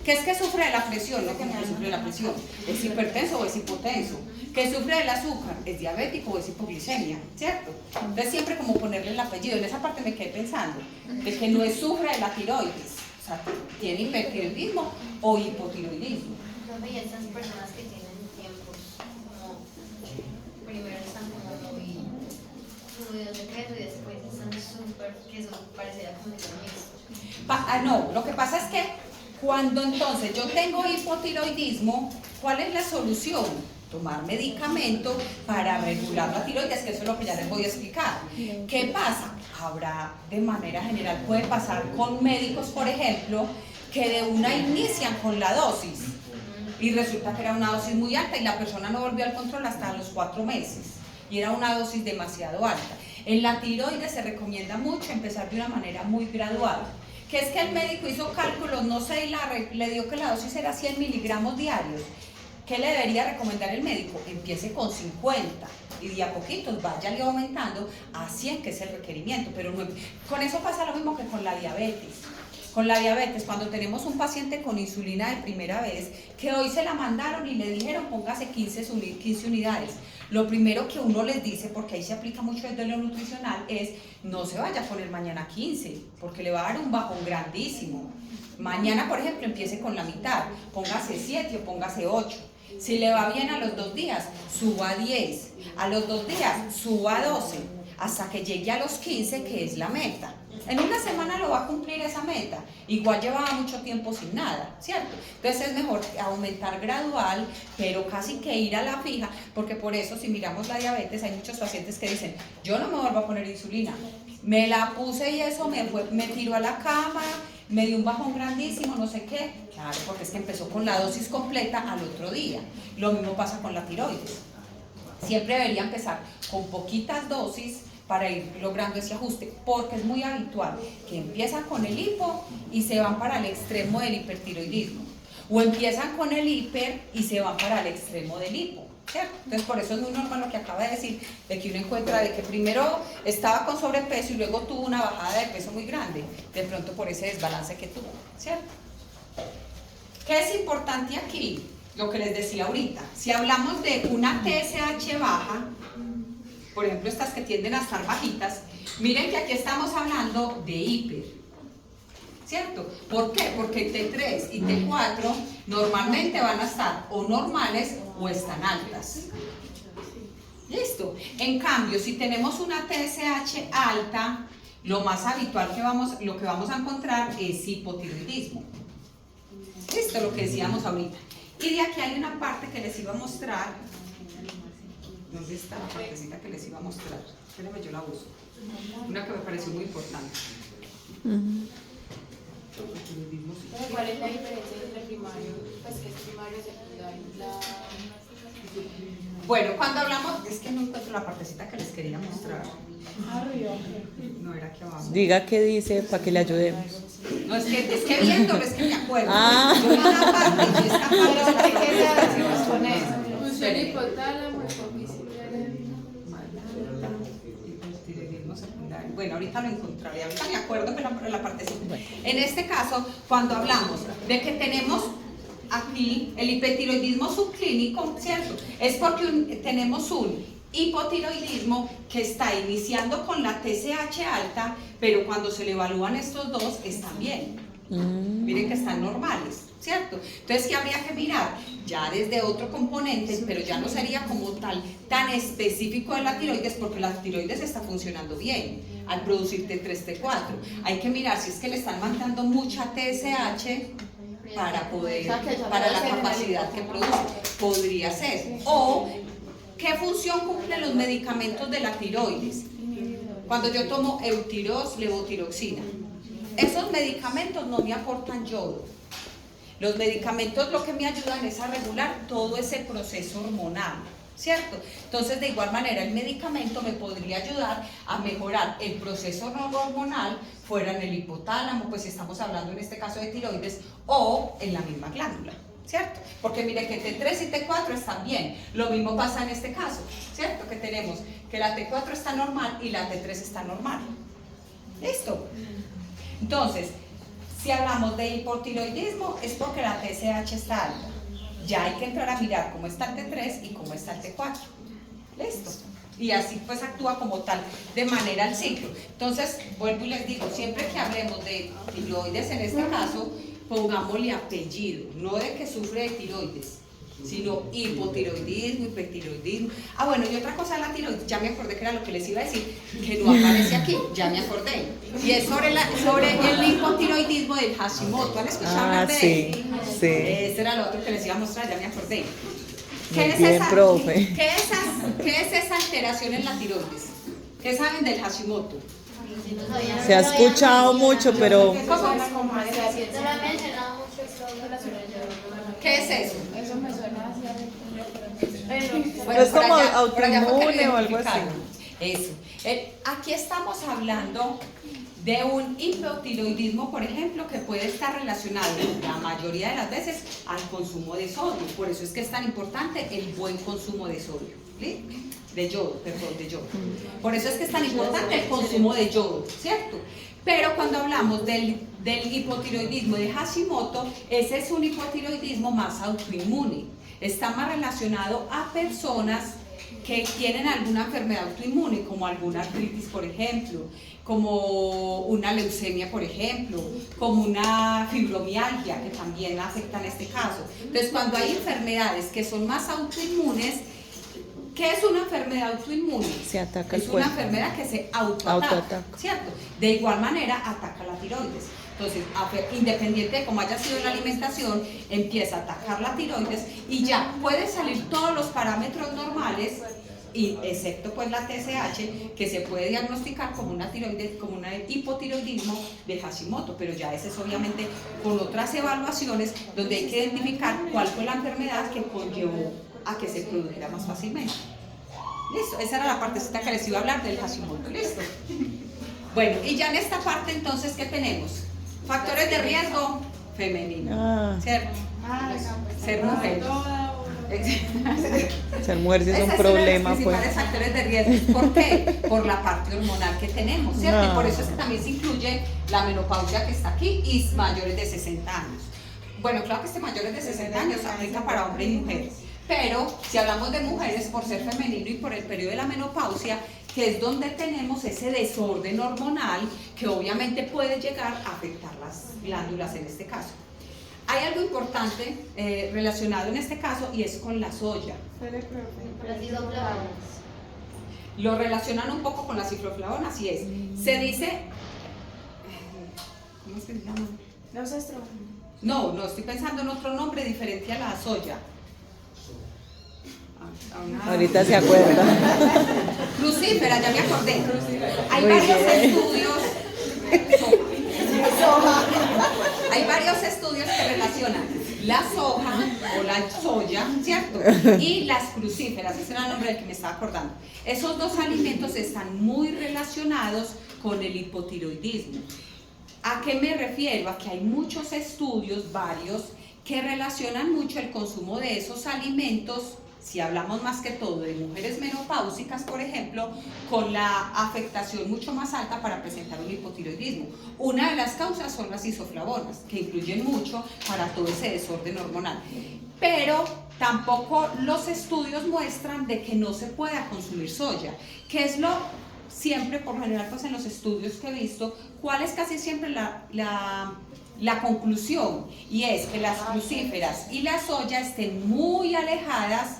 ¿Qué es que sufre de la presión? No que no sufre de la presión. ¿Es hipertenso o es hipotenso? ¿Qué sufre del azúcar? ¿Es diabético o es hipoglicemia? ¿Cierto? Entonces siempre como ponerle el apellido. En esa parte me quedé pensando, de que no es sufre de la tiroides. O sea, tiene hipertiroidismo o hipotiroidismo. Y esas personas que tienen tiempos, como primero están como muy subidos de peso y después están súper, que eso pareciera como si fuera mixto. No, lo que pasa es que cuando entonces yo tengo hipotiroidismo, ¿cuál es la solución? Tomar medicamento para regular la tiroides, que eso es lo que ya les voy a explicar. ¿Qué pasa? Habrá, de manera general, puede pasar con médicos, por ejemplo, que de una inician con la dosis y resulta que era una dosis muy alta y la persona no volvió al control hasta los 4 meses y era una dosis demasiado alta. En la tiroides se recomienda mucho empezar de una manera muy gradual, que es que el médico hizo cálculos, no sé, y le dio que la dosis era 100 miligramos diarios. ¿Qué le debería recomendar el médico? Empiece con 50 y de a poquitos váyale aumentando a 100, que es el requerimiento. Pero no, con eso pasa lo mismo que con la diabetes. Con la diabetes, cuando tenemos un paciente con insulina de primera vez, que hoy se la mandaron y le dijeron póngase 15 unidades. Lo primero que uno les dice, porque ahí se aplica mucho desde lo nutricional, es no se vaya a poner mañana 15, porque le va a dar un bajón grandísimo. Mañana, por ejemplo, empiece con la mitad, póngase 7 o póngase 8. Si le va bien a los 2 días, suba a 10. A los 2 días, suba a 12. Hasta que llegue a los 15, que es la meta. En una semana lo va a cumplir esa meta. Igual llevaba mucho tiempo sin nada, ¿cierto? Entonces es mejor aumentar gradual, pero casi que ir a la fija, porque por eso si miramos la diabetes, hay muchos pacientes que dicen, yo no me vuelvo a poner insulina. Me la puse y eso me tiró a la cama, me dio un bajón grandísimo, no sé qué. Claro, porque es que empezó con la dosis completa al otro día. Lo mismo pasa con la tiroides. Siempre debería empezar con poquitas dosis para ir logrando ese ajuste, porque es muy habitual que empiezan con el hipo y se van para el extremo del hipertiroidismo, o empiezan con el hiper y se van para el extremo del hipo, ¿cierto? Entonces por eso es muy normal lo que acaba de decir, de que uno encuentra de que primero estaba con sobrepeso y luego tuvo una bajada de peso muy grande, de pronto por ese desbalance que tuvo, ¿cierto? ¿Qué es importante aquí? Lo que les decía ahorita, si hablamos de una TSH baja, por ejemplo estas que tienden a estar bajitas, miren que aquí estamos hablando de hiper, ¿cierto? ¿Por qué? Porque T3 y T4 normalmente van a estar o normales o están altas. ¿Listo? En cambio, si tenemos una TSH alta, lo más habitual lo que vamos a encontrar es hipotiroidismo. ¿Listo? Lo que decíamos ahorita. Y de aquí hay una parte que les iba a mostrar. ¿Dónde está la partecita que les iba a mostrar? Espérenme, yo la uso. Una que me pareció muy importante. ¿Cuál es la diferencia entre primario, pues que es primario, secundario, Bueno, cuando hablamos, es que no encuentro la partecita que les quería mostrar. arriba? No era aquí abajo. Diga qué dice para que le ayudemos. No, es que viéndolo es que me acuerdo. Ah. Yo una parte y esta parte. ¿Qué se hace con eso? Espere. Función hipotálamo, hipofísica. Hipotiroidismo secundario. Bueno, ahorita lo encontraré, ahorita me acuerdo que la partecita. En este caso, cuando hablamos de que tenemos aquí el hipertiroidismo subclínico, ¿cierto? Es porque tenemos un hipotiroidismo que está iniciando con la TSH alta, pero cuando se le evalúan estos dos, están bien. Miren que están normales, ¿cierto? Entonces, ¿qué habría que mirar? Ya desde otro componente, pero ya no sería como tal tan específico de la tiroides, porque la tiroides está funcionando bien al producir T3, T4. Hay que mirar si es que le están mandando mucha TSH para poder, para la capacidad que produce. Podría ser. O, ¿qué función cumplen los medicamentos de la tiroides? Cuando yo tomo eutirox, levotiroxina, esos medicamentos no me aportan yodo. Los medicamentos lo que me ayudan es a regular todo ese proceso hormonal, ¿cierto? Entonces, de igual manera, el medicamento me podría ayudar a mejorar el proceso hormonal fuera en el hipotálamo, pues estamos hablando en este caso de tiroides, o en la misma glándula, ¿cierto? Porque mire que T3 y T4 están bien. Lo mismo pasa en este caso, ¿cierto? Que tenemos que la T4 está normal y la T3 está normal. ¿Listo? Entonces, si hablamos de hipotiroidismo es porque la TSH está alta. Ya hay que entrar a mirar cómo está el T3 y cómo está el T4. ¿Listo? Y así pues actúa como tal, de manera al ciclo. Entonces, vuelvo y les digo, siempre que hablemos de tiroides, en este caso, pongámosle apellido, no de que sufre de tiroides, sino hipotiroidismo, hipertiroidismo. Ah, bueno, y otra cosa de la tiroides, ya me acordé que era lo que les iba a decir, que no aparece aquí, ya me acordé. Y es sobre el hipotiroidismo del Hashimoto. ¿Han escuchado hablar de él? Sí. Ese era lo otro que les iba a mostrar, ya me acordé. Muy bien, profe. ¿Qué es esa alteración en la tiroides? ¿Qué saben del Hashimoto? Se ha escuchado mucho, pero ¿Cómo? No lo he mencionado mucho esto de la ¿Qué es eso? Eso me suena hacia es por como allá- por allá fue que autoinmune lo o algo así. identificaron. Eso. Aquí estamos hablando de un hipotiroidismo, por ejemplo, que puede estar relacionado la mayoría de las veces al consumo de sodio. Por eso es que es tan importante el buen consumo de sodio, ¿sí? De yodo. Por eso es que es tan importante el consumo de yodo, ¿cierto? Pero cuando hablamos del hipotiroidismo de Hashimoto, ese es un hipotiroidismo más autoinmune. Está más relacionado a personas que tienen alguna enfermedad autoinmune, como alguna artritis, por ejemplo, como una leucemia, por ejemplo, como una fibromialgia, que también afecta en este caso. Entonces, cuando hay enfermedades que son más autoinmunes, ¿qué es una enfermedad autoinmune? Se ataca el Es cuerpo. una enfermedad que se autoataca, ¿cierto? De igual manera ataca la tiroides. Entonces, independiente de cómo haya sido la alimentación, empieza a atacar la tiroides y ya puede salir todos los parámetros normales, y excepto pues la TSH, que se puede diagnosticar como una tiroides, como un hipotiroidismo de Hashimoto, pero ya ese es obviamente con otras evaluaciones donde hay que identificar cuál fue la enfermedad que conllevó a que se produjera más fácilmente. Listo, esa era la partecita que les iba a hablar del Hashimoto. Listo. Bueno, y ya en esta parte entonces, ¿qué tenemos? Factores de riesgo femenino, ¿cierto? Ser mujer. Ser mujer sí es Ese un uno problema, de los pues. principales factores de riesgo. ¿Por qué? Por la parte hormonal que tenemos, ¿cierto? No. Y por eso es que también se incluye la menopausia que está aquí y mayores de 60 años. Bueno, claro que mayores de 60 años aplica para hombre y mujer. Pero si hablamos de mujeres, por ser femenino y por el periodo de la menopausia, que es donde tenemos ese desorden hormonal que obviamente puede llegar a afectar las glándulas en este caso. Hay algo importante relacionado en este caso y es con la soya. Las isoflavonas. Lo relacionan un poco con las cicloflavonas y es, se dice, ¿cómo es que se llama? Los estrógenos. No, estoy pensando en otro nombre diferente a la soya. Ahorita se acuerda. Crucífera, ya me acordé. Hay Muy varios bien. estudios. soja. Hay varios estudios que relacionan la soja o la soya, ¿cierto? Y las crucíferas, ese era el nombre del que me estaba acordando. Esos dos alimentos están muy relacionados con el hipotiroidismo. ¿A qué me refiero? A que hay muchos estudios, varios, que relacionan mucho el consumo de esos alimentos, si hablamos más que todo de mujeres menopáusicas, por ejemplo, con la afectación mucho más alta para presentar un hipotiroidismo. Una de las causas son las isoflavonas, que influyen mucho para todo ese desorden hormonal. Pero tampoco los estudios muestran de que no se pueda consumir soya, que es lo siempre, por lo general, pues en los estudios que he visto, cuál es casi siempre la conclusión, y es que las crucíferas y la soya estén muy alejadas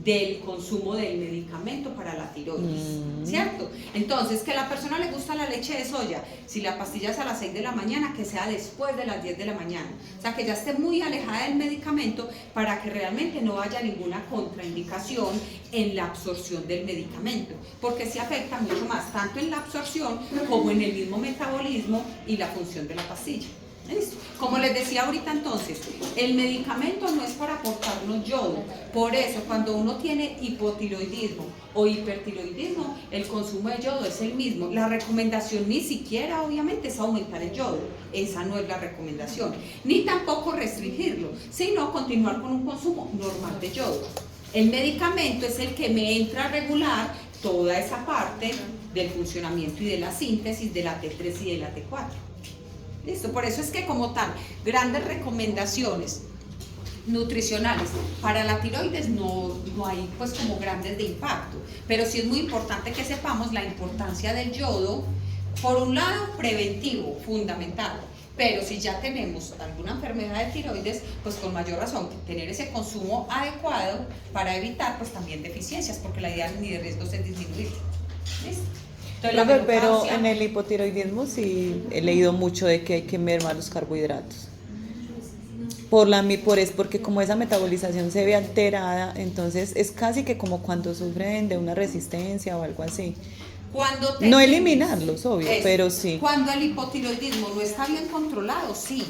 del consumo del medicamento para la tiroides, ¿cierto? Entonces, que a la persona le gusta la leche de soya, si la pastilla es a las 6 de la mañana, que sea después de las 10 de la mañana, o sea, que ya esté muy alejada del medicamento para que realmente no haya ninguna contraindicación en la absorción del medicamento, porque se afecta mucho más, tanto en la absorción como en el mismo metabolismo y la función de la pastilla. ¿Listo? Como les decía ahorita, entonces, el medicamento no es para aportarnos yodo, por eso cuando uno tiene hipotiroidismo o hipertiroidismo, el consumo de yodo es el mismo. La recomendación ni siquiera obviamente es aumentar el yodo, esa no es la recomendación, ni tampoco restringirlo, sino continuar con un consumo normal de yodo. El medicamento es el que me entra a regular toda esa parte del funcionamiento y de la síntesis de la T3 y de la T4. Listo, por eso es que como tal, grandes recomendaciones nutricionales para la tiroides no hay pues como grandes de impacto, pero sí es muy importante que sepamos la importancia del yodo, por un lado preventivo, fundamental, pero si ya tenemos alguna enfermedad de tiroides, pues con mayor razón tener ese consumo adecuado para evitar pues también deficiencias, porque la idea ni de riesgos es disminuir. ¿Listo? Pero en el hipotiroidismo sí he leído mucho de que hay que mermar los carbohidratos. Porque como esa metabolización se ve alterada, entonces es casi que como cuando sufren de una resistencia o algo así. No eliminarlos, obvio, pero sí. Cuando el hipotiroidismo no está bien controlado, sí.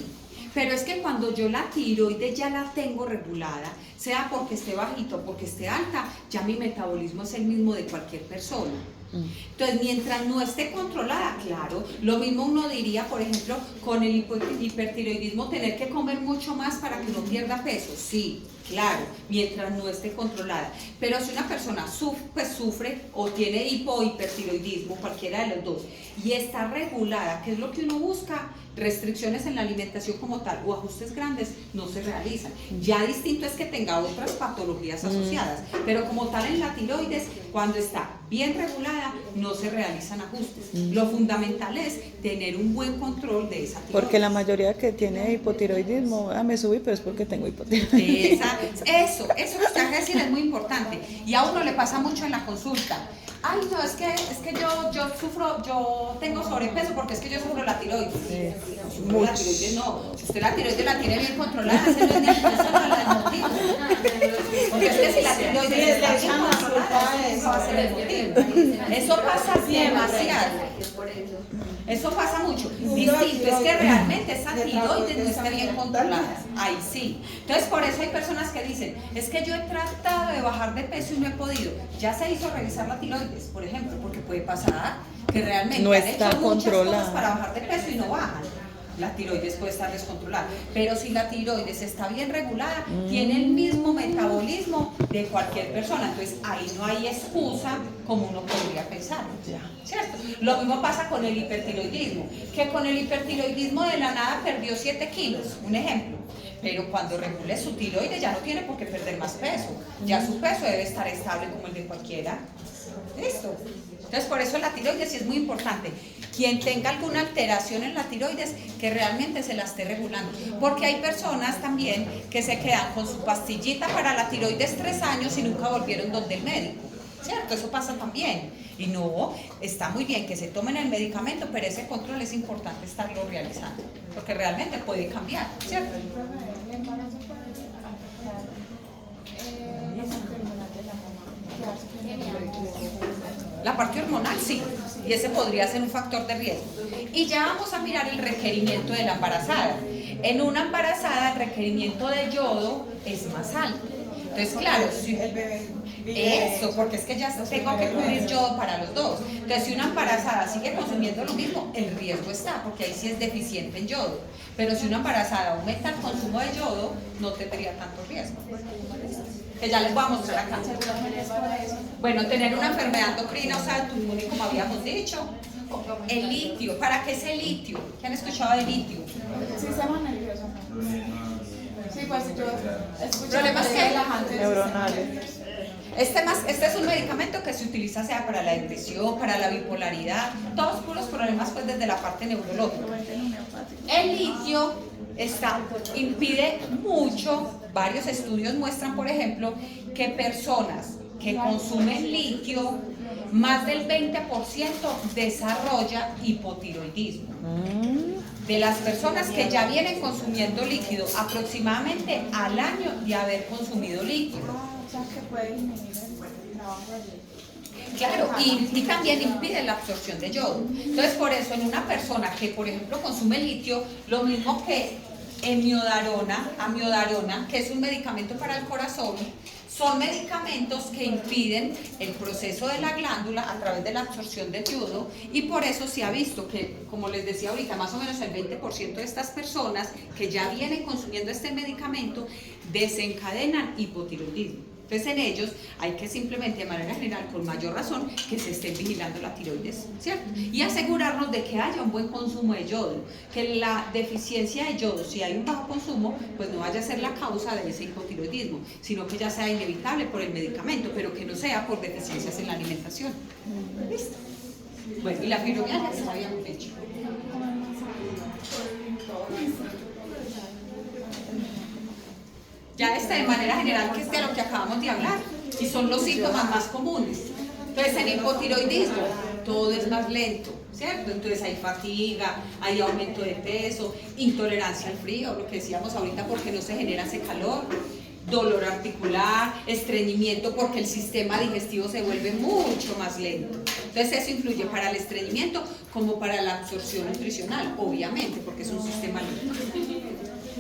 Pero es que cuando yo la tiroides ya la tengo regulada, sea porque esté bajito o porque esté alta, ya mi metabolismo es el mismo de cualquier persona. Entonces, mientras no esté controlada, claro, lo mismo uno diría, por ejemplo, con el hipertiroidismo, tener que comer mucho más para que no pierda peso, sí, claro, mientras no esté controlada. Pero si una persona sufre o tiene hipertiroidismo, cualquiera de los dos, y está regulada, ¿qué es lo que uno busca? Restricciones en la alimentación como tal o ajustes grandes no se realizan. Ya distinto es que tenga otras patologías asociadas, pero como tal en la tiroides, cuando está bien regulada, no se realizan ajustes. Lo fundamental es tener un buen control de esa tiroides. Porque la mayoría que tiene hipotiroidismo, me subí, pero es porque tengo hipotiroidismo. Eso que usted acaba de decir es muy importante y a uno le pasa mucho en la consulta. Ay, no, es que yo tengo sobrepeso porque es que yo sufro la tiroides. La tiroides no, si usted la tiroides la tiene bien controlada, ese no es ni el motivo. Porque es que si la tiroides está bien controlada, eso va a ser el motivo. Eso pasa demasiado. Eso pasa mucho. Distinto es que realmente esa tiroides no esté bien controlada. Ahí sí. Entonces, por eso hay personas que dicen, es que yo he tratado de bajar de peso y no he podido. Ya se hizo revisar la tiroides, por ejemplo, porque puede pasar que realmente no han está hecho muchas controlada cosas para bajar de peso y no bajan. La tiroides puede estar descontrolada, pero si la tiroides está bien regulada, tiene el mismo metabolismo de cualquier persona, entonces ahí no hay excusa como uno podría pensar, ¿cierto? Lo mismo pasa con el hipertiroidismo, que con el hipertiroidismo de la nada perdió 7 kilos, un ejemplo, pero cuando regule su tiroides ya no tiene por qué perder más peso, ya su peso debe estar estable como el de cualquiera. ¿Listo? Entonces, por eso la tiroides sí es muy importante. Quien tenga alguna alteración en la tiroides, que realmente se la esté regulando. Porque hay personas también que se quedan con su pastillita para la tiroides 3 años y nunca volvieron donde el médico. ¿Cierto? Eso pasa también. Y no, está muy bien que se tomen el medicamento, pero ese control es importante estarlo realizando. Porque realmente puede cambiar, ¿cierto? La parte hormonal sí, y ese podría ser un factor de riesgo. Y ya vamos a mirar el requerimiento de la embarazada. En una embarazada el requerimiento de yodo es más alto. Entonces, claro, si eso, porque es que ya tengo que cubrir yodo para los dos. Entonces, si una embarazada sigue consumiendo lo mismo, el riesgo está, porque ahí sí es deficiente en yodo. Pero si una embarazada aumenta el consumo de yodo, no tendría tanto riesgo. Que ya les voy a mostrar acá. Bueno, tener una enfermedad endocrina, o sea, el tumor, como habíamos dicho. El litio, ¿para qué es el litio? ¿Qué han escuchado de litio? Sistema nervioso. Sí, pues yo escuché Problemas relajantes neuronales. Este es un medicamento que se utiliza sea para la depresión, para la bipolaridad, todos puros problemas pues desde la parte neurológica. El litio impide mucho, varios estudios muestran por ejemplo que personas que consumen litio, más del 20% desarrolla hipotiroidismo. De las personas que ya vienen consumiendo líquido aproximadamente al año de haber consumido líquido. O sea, que puede disminuir el trabajo allí. Claro, y también impide la absorción de yodo. Entonces, por eso, en una persona que, por ejemplo, consume litio, lo mismo que amiodarona, que es un medicamento para el corazón, son medicamentos que impiden el proceso de la glándula a través de la absorción del yodo, y por eso se ha visto que, como les decía ahorita, más o menos el 20% de estas personas que ya vienen consumiendo este medicamento desencadenan hipotiroidismo. Entonces en ellos hay que simplemente de manera general, con mayor razón, que se esté vigilando la tiroides, ¿cierto? Y asegurarnos de que haya un buen consumo de yodo, que la deficiencia de yodo, si hay un bajo consumo, pues no vaya a ser la causa de ese hipotiroidismo, sino que ya sea inevitable por el medicamento, pero que no sea por deficiencias en la alimentación. ¿Listo? Bueno, y la fibromialgia se habíamos hecho. Ya de manera general, que es de lo que acabamos de hablar, y son los síntomas más comunes. Entonces, en hipotiroidismo, todo es más lento, ¿cierto? Entonces hay fatiga, hay aumento de peso, intolerancia al frío, lo que decíamos ahorita, porque no se genera ese calor, dolor articular, estreñimiento, porque el sistema digestivo se vuelve mucho más lento. Entonces eso influye para el estreñimiento como para la absorción nutricional, obviamente, porque es un sistema lento.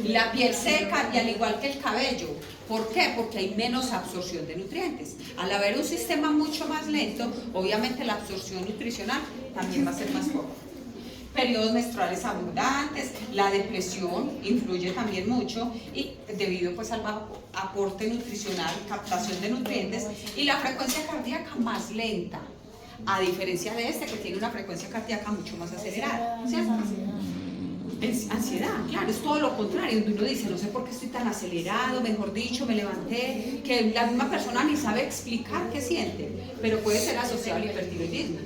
La piel seca, y al igual que el cabello. ¿Por qué? Porque hay menos absorción de nutrientes. Al haber un sistema mucho más lento, obviamente la absorción nutricional también va a ser más poca. Periodos menstruales abundantes, la depresión influye también mucho, y debido pues al bajo aporte nutricional, captación de nutrientes, y la frecuencia cardíaca más lenta, a diferencia de que tiene una frecuencia cardíaca mucho más acelerada, ¿cierto? Es ansiedad, claro, es todo lo contrario, donde uno dice, no sé por qué estoy tan acelerado, mejor dicho, me levanté, que la misma persona ni sabe explicar qué siente, pero puede ser asociado al hipertiroidismo.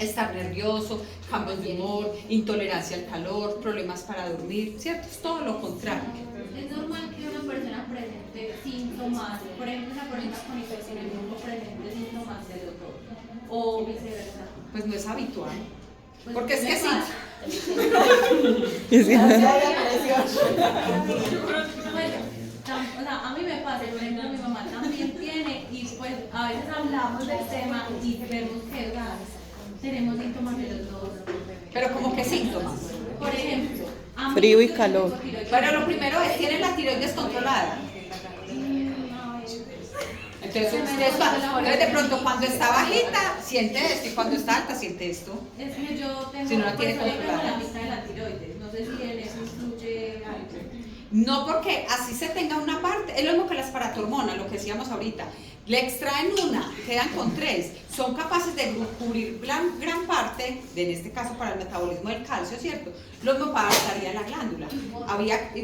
Estar nervioso, cambios de humor, intolerancia al calor, problemas para dormir, ¿cierto? Es todo lo contrario. Es normal que una persona presente síntomas, por ejemplo, una persona con hipertiroidismo presente síntomas del otro, o viceversa. Pues no es habitual. Porque es que sí. O sea, a mí me pasa, por ejemplo, mi mamá también tiene, y pues a veces hablamos del tema y vemos que tenemos síntomas de los dos. Pero como que síntomas. Por ejemplo, a mí Frío y calor. Pero lo primero es, ¿tienen la tiroides controlada? Entonces de pronto cuando está bajita siente esto, y cuando está alta siente esto. Es que yo tengo, Si no la tiene pues, yo tengo controlada. la mitad de la tiroides, no sé si en eso influye algo. No, porque así se tenga una parte, es lo mismo que las paratormonas, lo que decíamos ahorita. Le extraen una, quedan con 3, son capaces de cubrir gran parte, en este caso para el metabolismo del calcio, ¿cierto? Lo mismo para la salida de la glándula.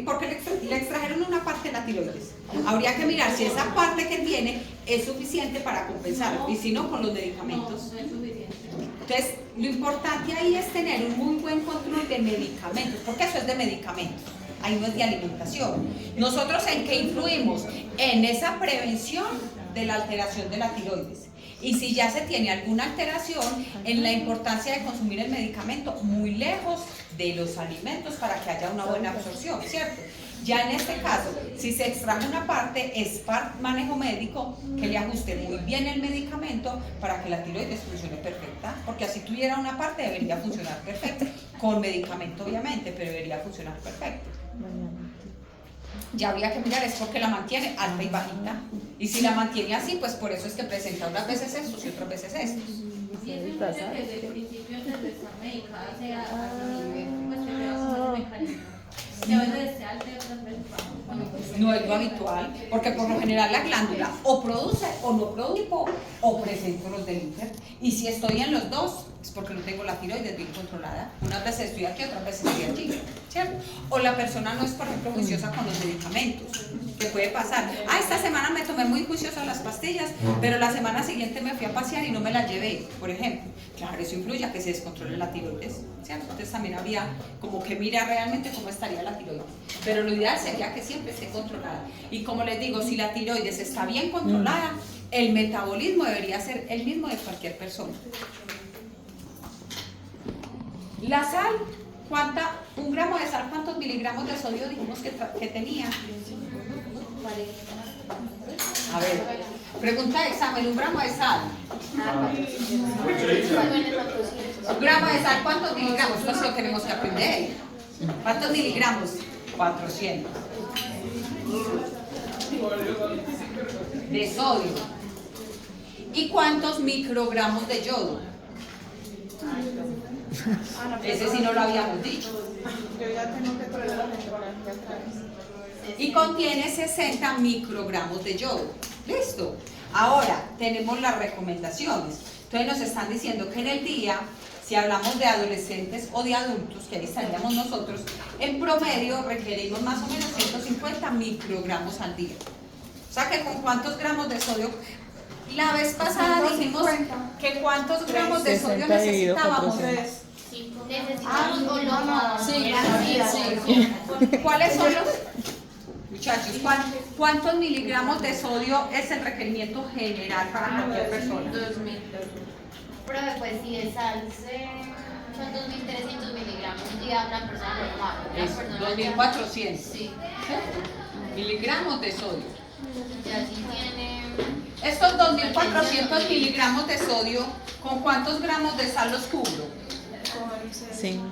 Porque le extrajeron una parte de la tiroides. Habría que mirar si esa parte que tiene es suficiente para compensarlo, y si no, con los medicamentos. No es suficiente. Entonces, lo importante ahí es tener un muy buen control de medicamentos, porque eso es de medicamentos, ahí no es de alimentación. Nosotros, ¿en qué influimos? En esa prevención de la alteración de la tiroides. Y si ya se tiene alguna alteración, en la importancia de consumir el medicamento muy lejos de los alimentos para que haya una buena absorción, ¿cierto? Ya en este caso, si se extrae una parte, es manejo médico que le ajuste muy bien el medicamento para que la tiroides funcione perfecta, porque así tuviera una parte debería funcionar perfecto, con medicamento obviamente, pero debería funcionar perfecto. Ya habría que mirar, es porque la mantiene alta y bajita, y si la mantiene así, pues por eso es que presenta unas veces estos y otras veces estos. Y eso implica que desde el principio desde estar medicada sea así, pues que vea como ese mecanismo. Que a veces sea alta y otras veces baja. No es lo habitual, porque por lo general la glándula o produce o no produce o presento los del Inter. Y si estoy en los dos, es porque no tengo la tiroides bien controlada. Unas veces estoy aquí, otras veces estoy allí, ¿cierto? O la persona no es, por ejemplo, juiciosa con los medicamentos, que puede pasar. Esta semana me tomé muy juiciosa las pastillas, pero la semana siguiente me fui a pasear y no me las llevé, por ejemplo. Claro, eso influye a que se descontrole la tiroides, ¿cierto? Entonces también habría como que mirar realmente cómo estaría la tiroides. Pero lo ideal sería que siempre esté controlada. Y como les digo, si la tiroides está bien controlada, el metabolismo debería ser el mismo de cualquier persona. La sal, un gramo de sal, ¿cuántos miligramos de sodio dijimos que tenía? A ver, pregunta de examen, un gramo de sal. Un gramo de sal, ¿cuántos miligramos? Pues lo tenemos que aprender. ¿Cuántos miligramos? 400. De sodio. ¿Y cuántos microgramos de yodo? Ese sí no lo habíamos dicho. Yo ya tengo que traer la fotografía otra vez. Y contiene 60 microgramos de yodo. Listo. Ahora tenemos las recomendaciones. Entonces nos están diciendo que en el día, si hablamos de adolescentes o de adultos, que ahí estaríamos nosotros, en promedio requerimos más o menos 150 microgramos al día. O sea que con cuántos gramos de sodio. La vez pasada dijimos que cuántos gramos de sodio necesitábamos. Necesitamos volumen. Sí. ¿Cuáles son los, muchachos, cuántos miligramos de sodio es el requerimiento general para cualquier persona? 2000. Profe, pues si de sal son 2300 miligramos y a una persona normal. Es 2400. Sí. Miligramos de sodio. Ya sí tiene. Estos 2400 miligramos de sodio, ¿con cuántos gramos de sal los cubro? 5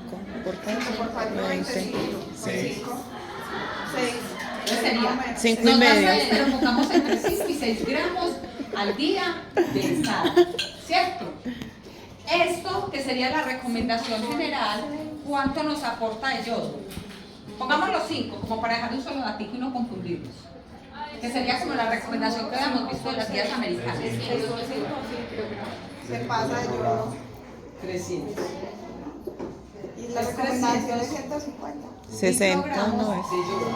por 4 por 4, 25. 6. 6. Entonces sería 5 y no medio. más, pero pongamos entre 5 y 6 gramos al día de sal, ¿cierto? Esto, que sería la recomendación general, ¿cuánto nos aporta de yodo? Pongamos los 5, como para dejar un solo datico y no confundirnos. Que sería como la recomendación que habíamos visto de las guías americanas. Se pasa de yodo. 300. Y la recomendación es 150. 60 microgramos no es. de yodo.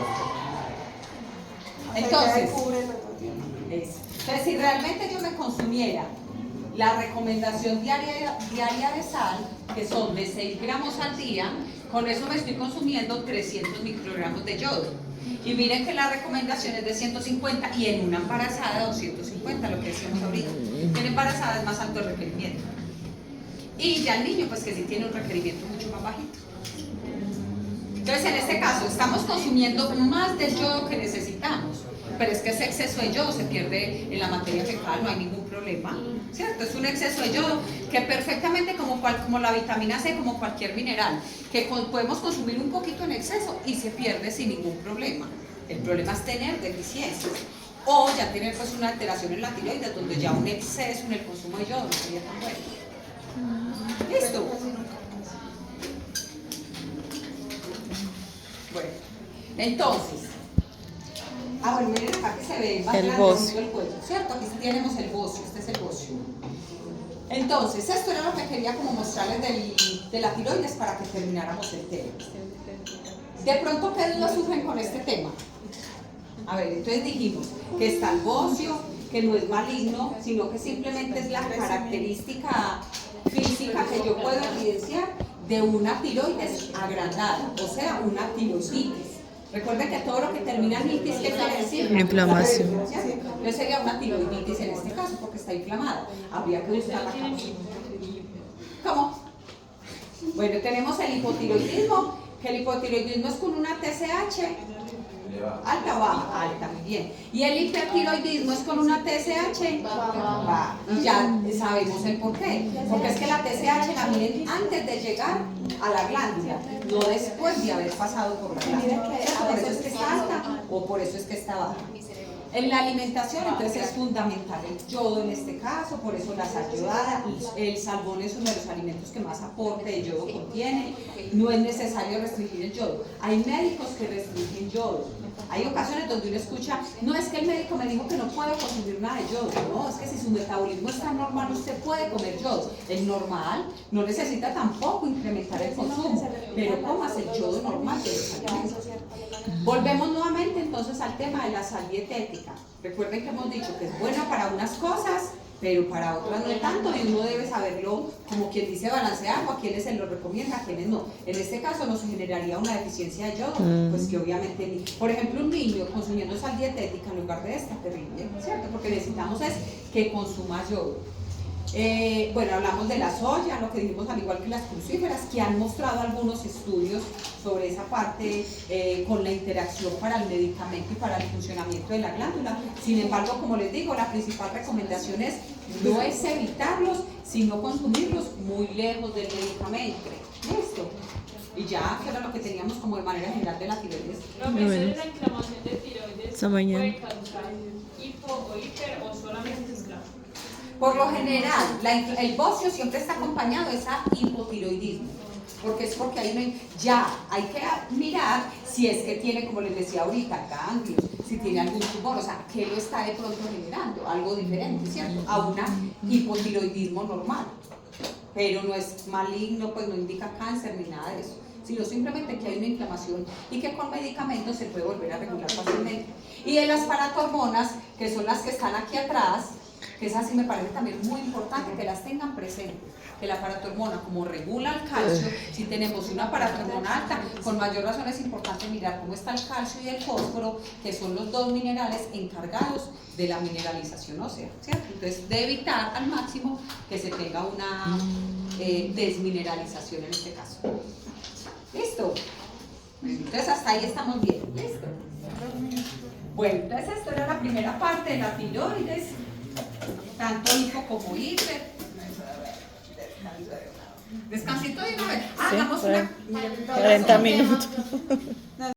O sea, Entonces, ya cubre el otro tiempo. entonces, si realmente yo me consumiera la recomendación diaria de sal, que son de 6 gramos al día, con eso me estoy consumiendo 300 microgramos de yodo. Y miren que la recomendación es de 150 y en una embarazada 250, lo que decíamos ahorita. En embarazada es más alto el requerimiento. Y ya el niño, pues que sí tiene un requerimiento mucho más bajito. Entonces, en este caso, estamos consumiendo más del yodo que necesitamos, pero es que ese exceso de yodo se pierde en la materia fecal, no hay ningún problema, ¿cierto? Es un exceso de yodo que perfectamente, como la vitamina C, como cualquier mineral, que podemos consumir un poquito en exceso y se pierde sin ningún problema. El problema es tener deficiencias o ya tener pues una alteración en la tiroides, donde ya un exceso en el consumo de yodo no sería tan bueno. ¿Listo? Bueno, entonces, bueno, miren acá que se ve más El grande bocio. el cuello, ¿cierto? Aquí tenemos el bocio, este es el bocio. Entonces, esto era lo que quería como mostrarles de la tiroides para que termináramos el tema. De pronto, ¿qué dudas surgen con este tema? A ver, entonces dijimos que está el bocio, que no es maligno, sino que simplemente es la característica física que yo puedo evidenciar de una tiroides agrandada, o sea, una tiroiditis. Recuerden que todo lo que termina en itis, ¿qué quiere decir? Inflamación. Entonces sería una tiroiditis en este caso, porque está inflamada. Habría que buscar la causa. ¿Cómo? Bueno, tenemos el hipotiroidismo, que el hipotiroidismo es con una TSH Alta o baja, alta, muy bien. Y el hipertiroidismo es con una TSH, va. Y ya sabemos el por qué. Porque es que la TSH la miden antes de llegar a la glándula, no después de haber pasado por la glándula. Por eso es que está alta o por eso es que está baja. En la alimentación, entonces, es fundamental el yodo en este caso, por eso la sal yodada, el salmón es uno de los alimentos que más aporte de yodo contiene, no es necesario restringir el yodo. Hay médicos que restringen yodo, hay ocasiones donde uno escucha, no es que el médico me dijo que no puedo consumir nada de yodo, no, es que si su metabolismo está normal, usted puede comer yodo, es normal, no necesita tampoco incrementar el consumo, pero comas el yodo normal de los alimentos. Volvemos nuevamente entonces al tema de la sal dietética. Recuerden que hemos dicho que es buena para unas cosas, pero para otras no tanto, y uno debe saberlo, como quien dice, balancear, o a quienes se lo recomienda, a quienes no. En este caso nos generaría una deficiencia de yodo, pues que obviamente, por ejemplo, un niño consumiendo sal dietética en lugar de esta, terrible, ¿cierto? Porque necesitamos es que consuma yodo. Bueno, hablamos de la soya, lo que dijimos, al igual que las crucíferas, que han mostrado algunos estudios sobre esa parte con la interacción para el medicamento y para el funcionamiento de la glándula. Sin embargo, como les digo, la principal recomendación es no es evitarlos, sino consumirlos muy lejos del medicamento. ¿Listo? Y ya, que era lo que teníamos como de manera general de la tiroides. Profesor, ¿la inflamación de tiroides Esta mañana. puede causar hipo o hiper o solamente inflama? Por lo general, el bocio siempre está acompañado de esa hipotiroidismo, porque es porque ya hay que mirar si es que tiene, como les decía ahorita, ganglios, si tiene algún tumor, o sea, que lo está de pronto generando, algo diferente, ¿cierto? A una hipotiroidismo normal, pero no es maligno, pues no indica cáncer ni nada de eso, sino simplemente que hay una inflamación y que con medicamentos se puede volver a regular fácilmente. Y de las paratormonas, que son las que están aquí atrás, que esas sí me parece también muy importante que las tengan presentes, que la paratormona como regula el calcio, si tenemos una paratormona alta, con mayor razón es importante mirar cómo está el calcio y el fósforo, que son los dos minerales encargados de la mineralización ósea, ¿cierto? Entonces, de evitar al máximo que se tenga una desmineralización en este caso. ¿Listo? Entonces, hasta ahí estamos bien, ¿listo? Bueno, entonces esta era la primera parte de la tiroides, tanto hipo como hiper. Descansito de una vez. Hagamos una 40 minutos.